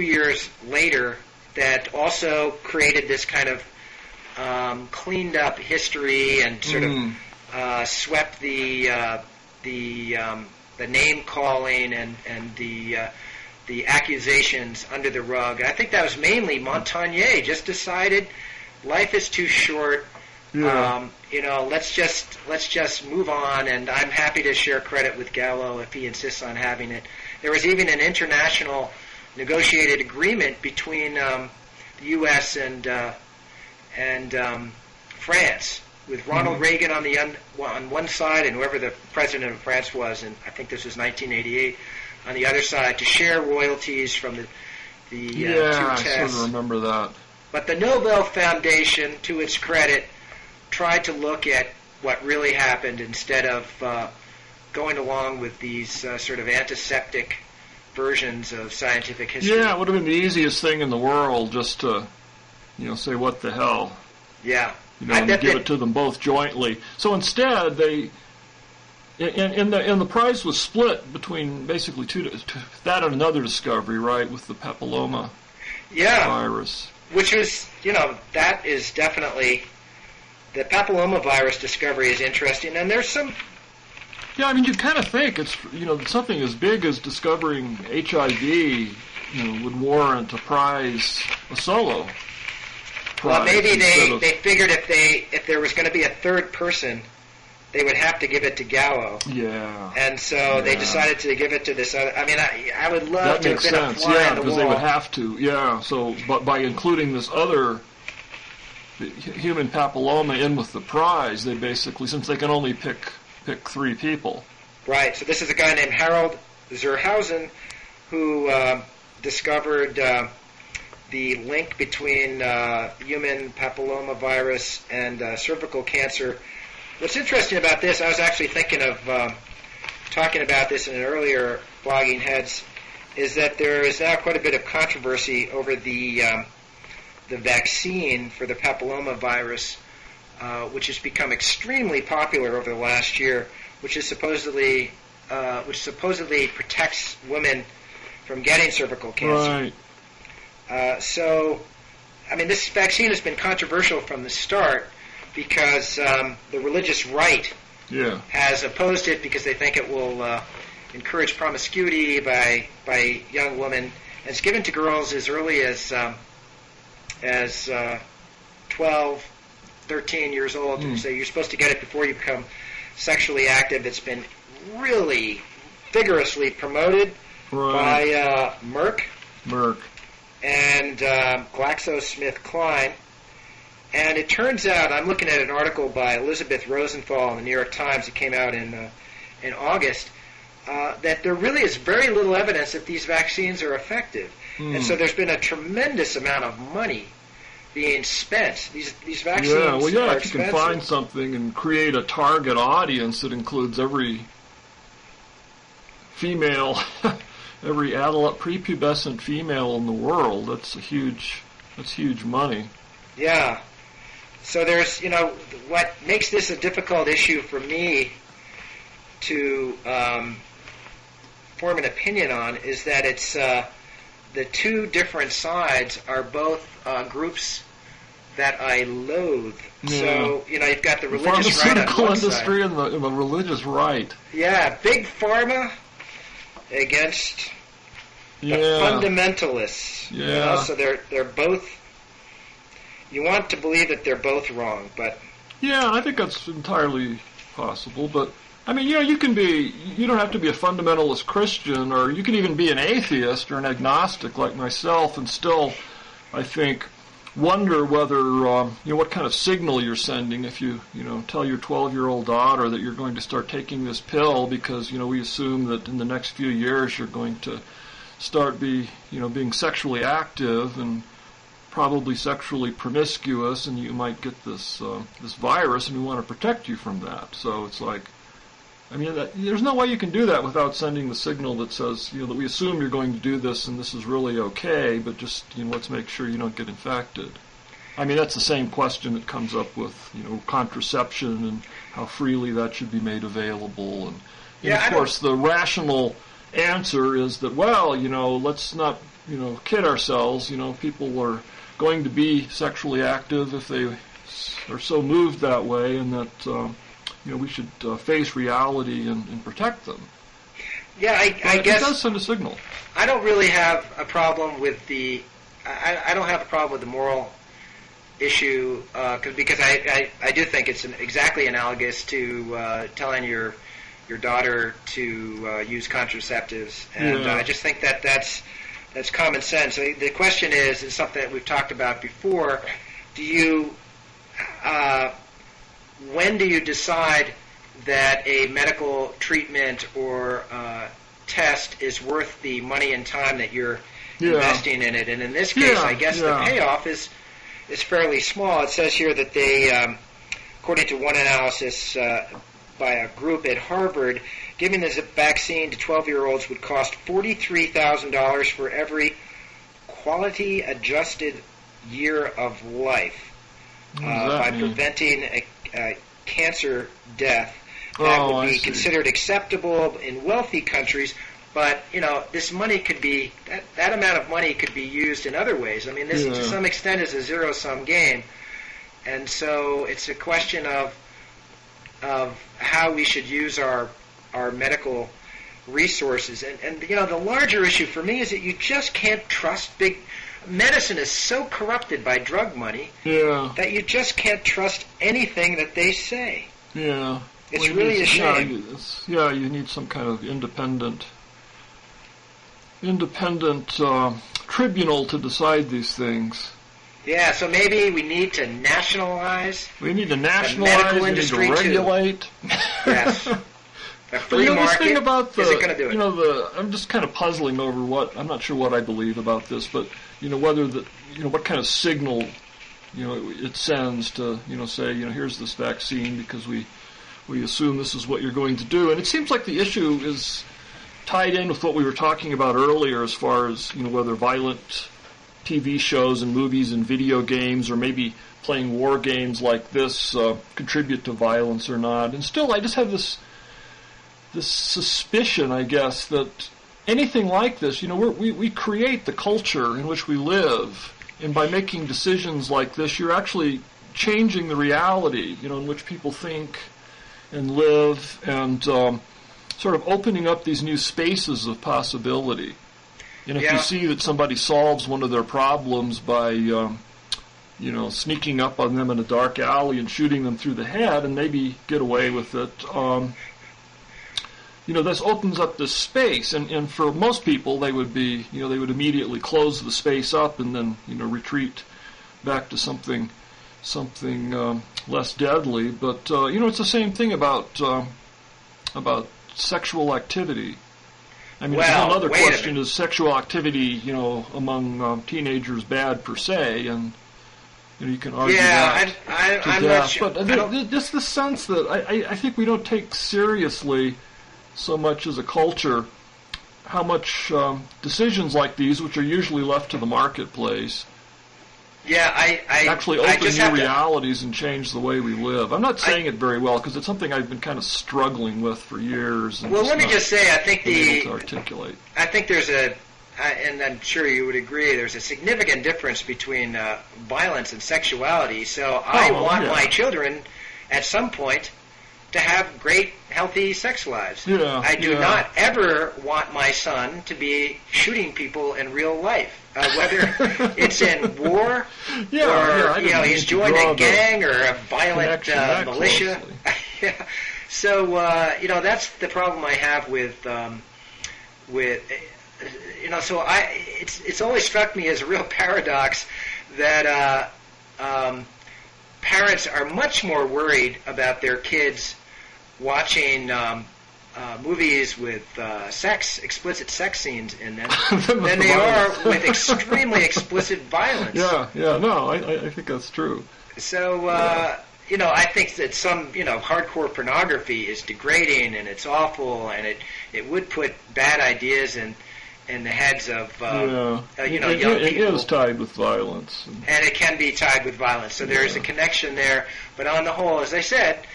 years later that also created this kind of cleaned up history and sort of swept the name calling and the accusations under the rug. I think that was mainly Montagnier just decided life is too short. Yeah. Let's just move on, and I'm happy to share credit with Gallo if he insists on having it. There was even an international negotiated agreement between the U.S. and France, with Ronald Reagan on one side and whoever the president of France was, and I think this was 1988, on the other side, to share royalties from the two tests. I sort of remember that. But the Nobel Foundation, to its credit, tried to look at what really happened instead of going along with these sort of antiseptic versions of scientific history. Yeah, it would have been the easiest thing in the world just to, say what the hell. Yeah. And give it to them both jointly. So instead, they, and the prize was split between basically that and another discovery, right, with the papilloma virus. Which was, that is definitely, the papillomavirus discovery is interesting, and there's some... Yeah, you kind of think it's, something as big as discovering HIV, would warrant a prize, a solo prize. Well, maybe they figured if there was going to be a third person, they would have to give it to Gallo. Yeah. And so they decided to give it to this other... I would love to have been a fly on the wall. Yeah, because they would have to. Yeah, so but by including this other human papilloma in with the prize, they basically, since they can only pick 3 people. Right. So this is a guy named Harold Zurhausen who discovered the link between human papillomavirus and cervical cancer. What's interesting about this, I was actually thinking of talking about this in an earlier Blogging Heads, is that there is now quite a bit of controversy over the vaccine for the papillomavirus, which has become extremely popular over the last year, which supposedly protects women from getting cervical cancer. Right. This vaccine has been controversial from the start because the religious right has opposed it because they think it will encourage promiscuity by young women. And it's given to girls as early as 12, 13 years old. So you're supposed to get it before you become sexually active. It's been really vigorously promoted by Merck and GlaxoSmithKline. And it turns out, I'm looking at an article by Elizabeth Rosenthal in the New York Times. It came out in August. That there really is very little evidence that these vaccines are effective. And so there's been a tremendous amount of money being spent. These vaccines are if expensive. You can find something and create a target audience that includes every female, every adult prepubescent female in the world, that's huge money. Yeah. So there's, what makes this a difficult issue for me to form an opinion on is that it's the two different sides are both groups that I loathe. Yeah. So, you've got the religious right on one pharmaceutical industry and the religious right. Yeah, big pharma against the fundamentalists. Yeah. So they're both... You want to believe that they're both wrong, but... Yeah, I think that's entirely possible, but... you can be... You don't have to be a fundamentalist Christian, or you can even be an atheist or an agnostic like myself and still, I think, wonder whether, what kind of signal you're sending if you tell your 12-year-old daughter that you're going to start taking this pill because, we assume that in the next few years you're going to start being sexually active and probably sexually promiscuous, and you might get this virus, and we want to protect you from that. So it's like, I mean, there's no way you can do that without sending the signal that says, that we assume you're going to do this and this is really okay, but just, let's make sure you don't get infected. I mean, that's the same question that comes up with, contraception and how freely that should be made available. And of course, the rational answer is that, well, let's not, kid ourselves. People are going to be sexually active if they are so moved that way, and that, we should face reality and protect them. Yeah, I guess it does send a signal. I don't really have a problem with I don't have a problem with the moral issue because I do think it's exactly analogous to telling your daughter to use contraceptives, and I just think that's common sense. The question is something that we've talked about before. When do you decide that a medical treatment or test is worth the money and time that you're investing in it? And in this case, I guess the payoff is fairly small. It says here that they, according to one analysis by a group at Harvard, giving this vaccine to 12-year-olds would cost $43,000 for every quality-adjusted year of life by preventing a cancer death. That would be considered acceptable in wealthy countries, but this money could be that amount of money could be used in other ways. I mean, this to some extent is a zero-sum game, and so it's a question of how we should use our medical resources. And the larger issue for me is that you just can't trust big. Medicine is so corrupted by drug money that you just can't trust anything that they say. Yeah. It's really a shame. You need some kind of independent tribunal to decide these things. Yeah, so maybe we need to nationalize. We need to nationalize. The medical industry to regulate. Too. Yes. A free market. This thing about isn't going to do it. I'm just kind of puzzling over I'm not sure what I believe about this, but whether what kind of signal it sends to say here's this vaccine because we assume this is what you're going to do, and it seems like the issue is tied in with what we were talking about earlier as far as whether violent TV shows and movies and video games or maybe playing war games like this contribute to violence or not. And still, I just have this suspicion, I guess, that anything like this, we create the culture in which we live, and by making decisions like this, you're actually changing the reality, in which people think and live, and sort of opening up these new spaces of possibility. And if you see that somebody solves one of their problems by, sneaking up on them in a dark alley and shooting them through the head and maybe get away with it, this opens up this space. And for most people, they would be, they would immediately close the space up and then, retreat back to something less deadly. But, it's the same thing about sexual activity. I mean, another question is sexual activity, among teenagers bad per se, and you can argue that I'm death. not sure. But just the sense that I think we don't take seriously so much as a culture how much decisions like these, which are usually left to the marketplace, actually open new realities and change the way we live. I'm not saying it very well because it's something I've been kind of struggling with for years. And let me just say, I think to articulate. I think there's and I'm sure you would agree, there's a significant difference between violence and sexuality. So I want my children at some point to have great, healthy sex lives. Yeah, I do not ever want my son to be shooting people in real life, whether it's in war or he's joined a gang or a violent militia. So that's the problem I have with So it's always struck me as a real paradox that parents are much more worried about their kids watching movies with explicit sex scenes in them than they are with extremely explicit violence. I think that's true. So I think that some, hardcore pornography is degrading and it's awful, and it would put bad ideas in the heads of, young people. It is tied with violence. And it can be tied with violence. So there is a connection there. But on the whole, as I said,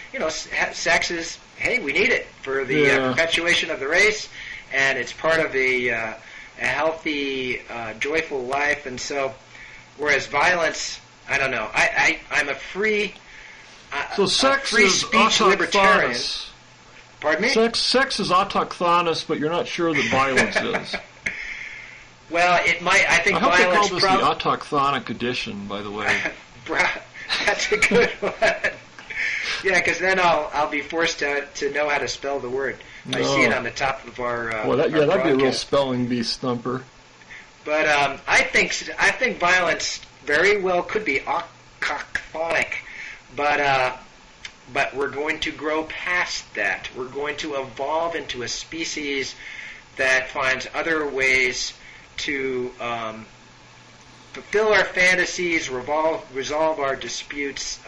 sex is, hey, we need it for the perpetuation of the race, and it's part of a healthy, joyful life. And so, whereas violence, I don't know. I'm a free... So sex free is speech libertarian. autochthonous. Pardon me? Sex is autochthonous, but you're not sure that violence is. Well, it might. I think violence. I hope they call this the autochthonic edition, by the way. That's a good one. Yeah, because then I'll be forced to know how to spell the word. I see it on the top of our. That'd be a real spelling bee stumper. But I think violence very well could be autochthonic. But we're going to grow past that. We're going to evolve into a species that finds other ways to fulfill our fantasies, resolve our disputes,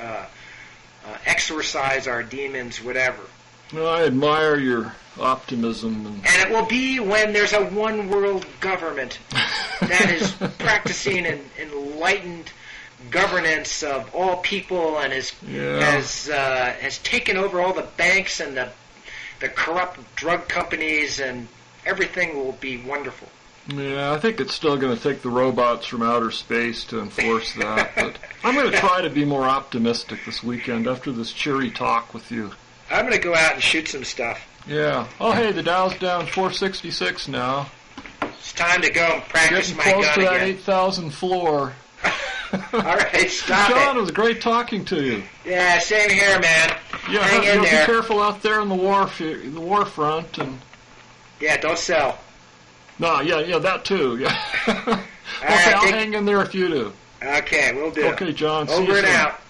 exorcise our demons, whatever. Well, I admire your optimism. And it will be when there's a one-world government that is practicing an enlightened governance of all people and has taken over all the banks and the corrupt drug companies, and everything will be wonderful. Yeah, I think it's still going to take the robots from outer space to enforce that. But I'm going to try to be more optimistic this weekend after this cheery talk with you. I'm going to go out and shoot some stuff. Yeah. Oh, hey, the Dow's down 466 now. It's time to go and practice Getting my gun close to that again. 8,000 floor. All right, stop John, it was great talking to you. Yeah, same here, man. Yeah, Hang in there. Be careful out there in the war front, and don't sell. No, yeah, that too. Yeah. Okay, right, I'll hang in there if you do. Okay, we'll do. Okay, John. See Over you and soon. out.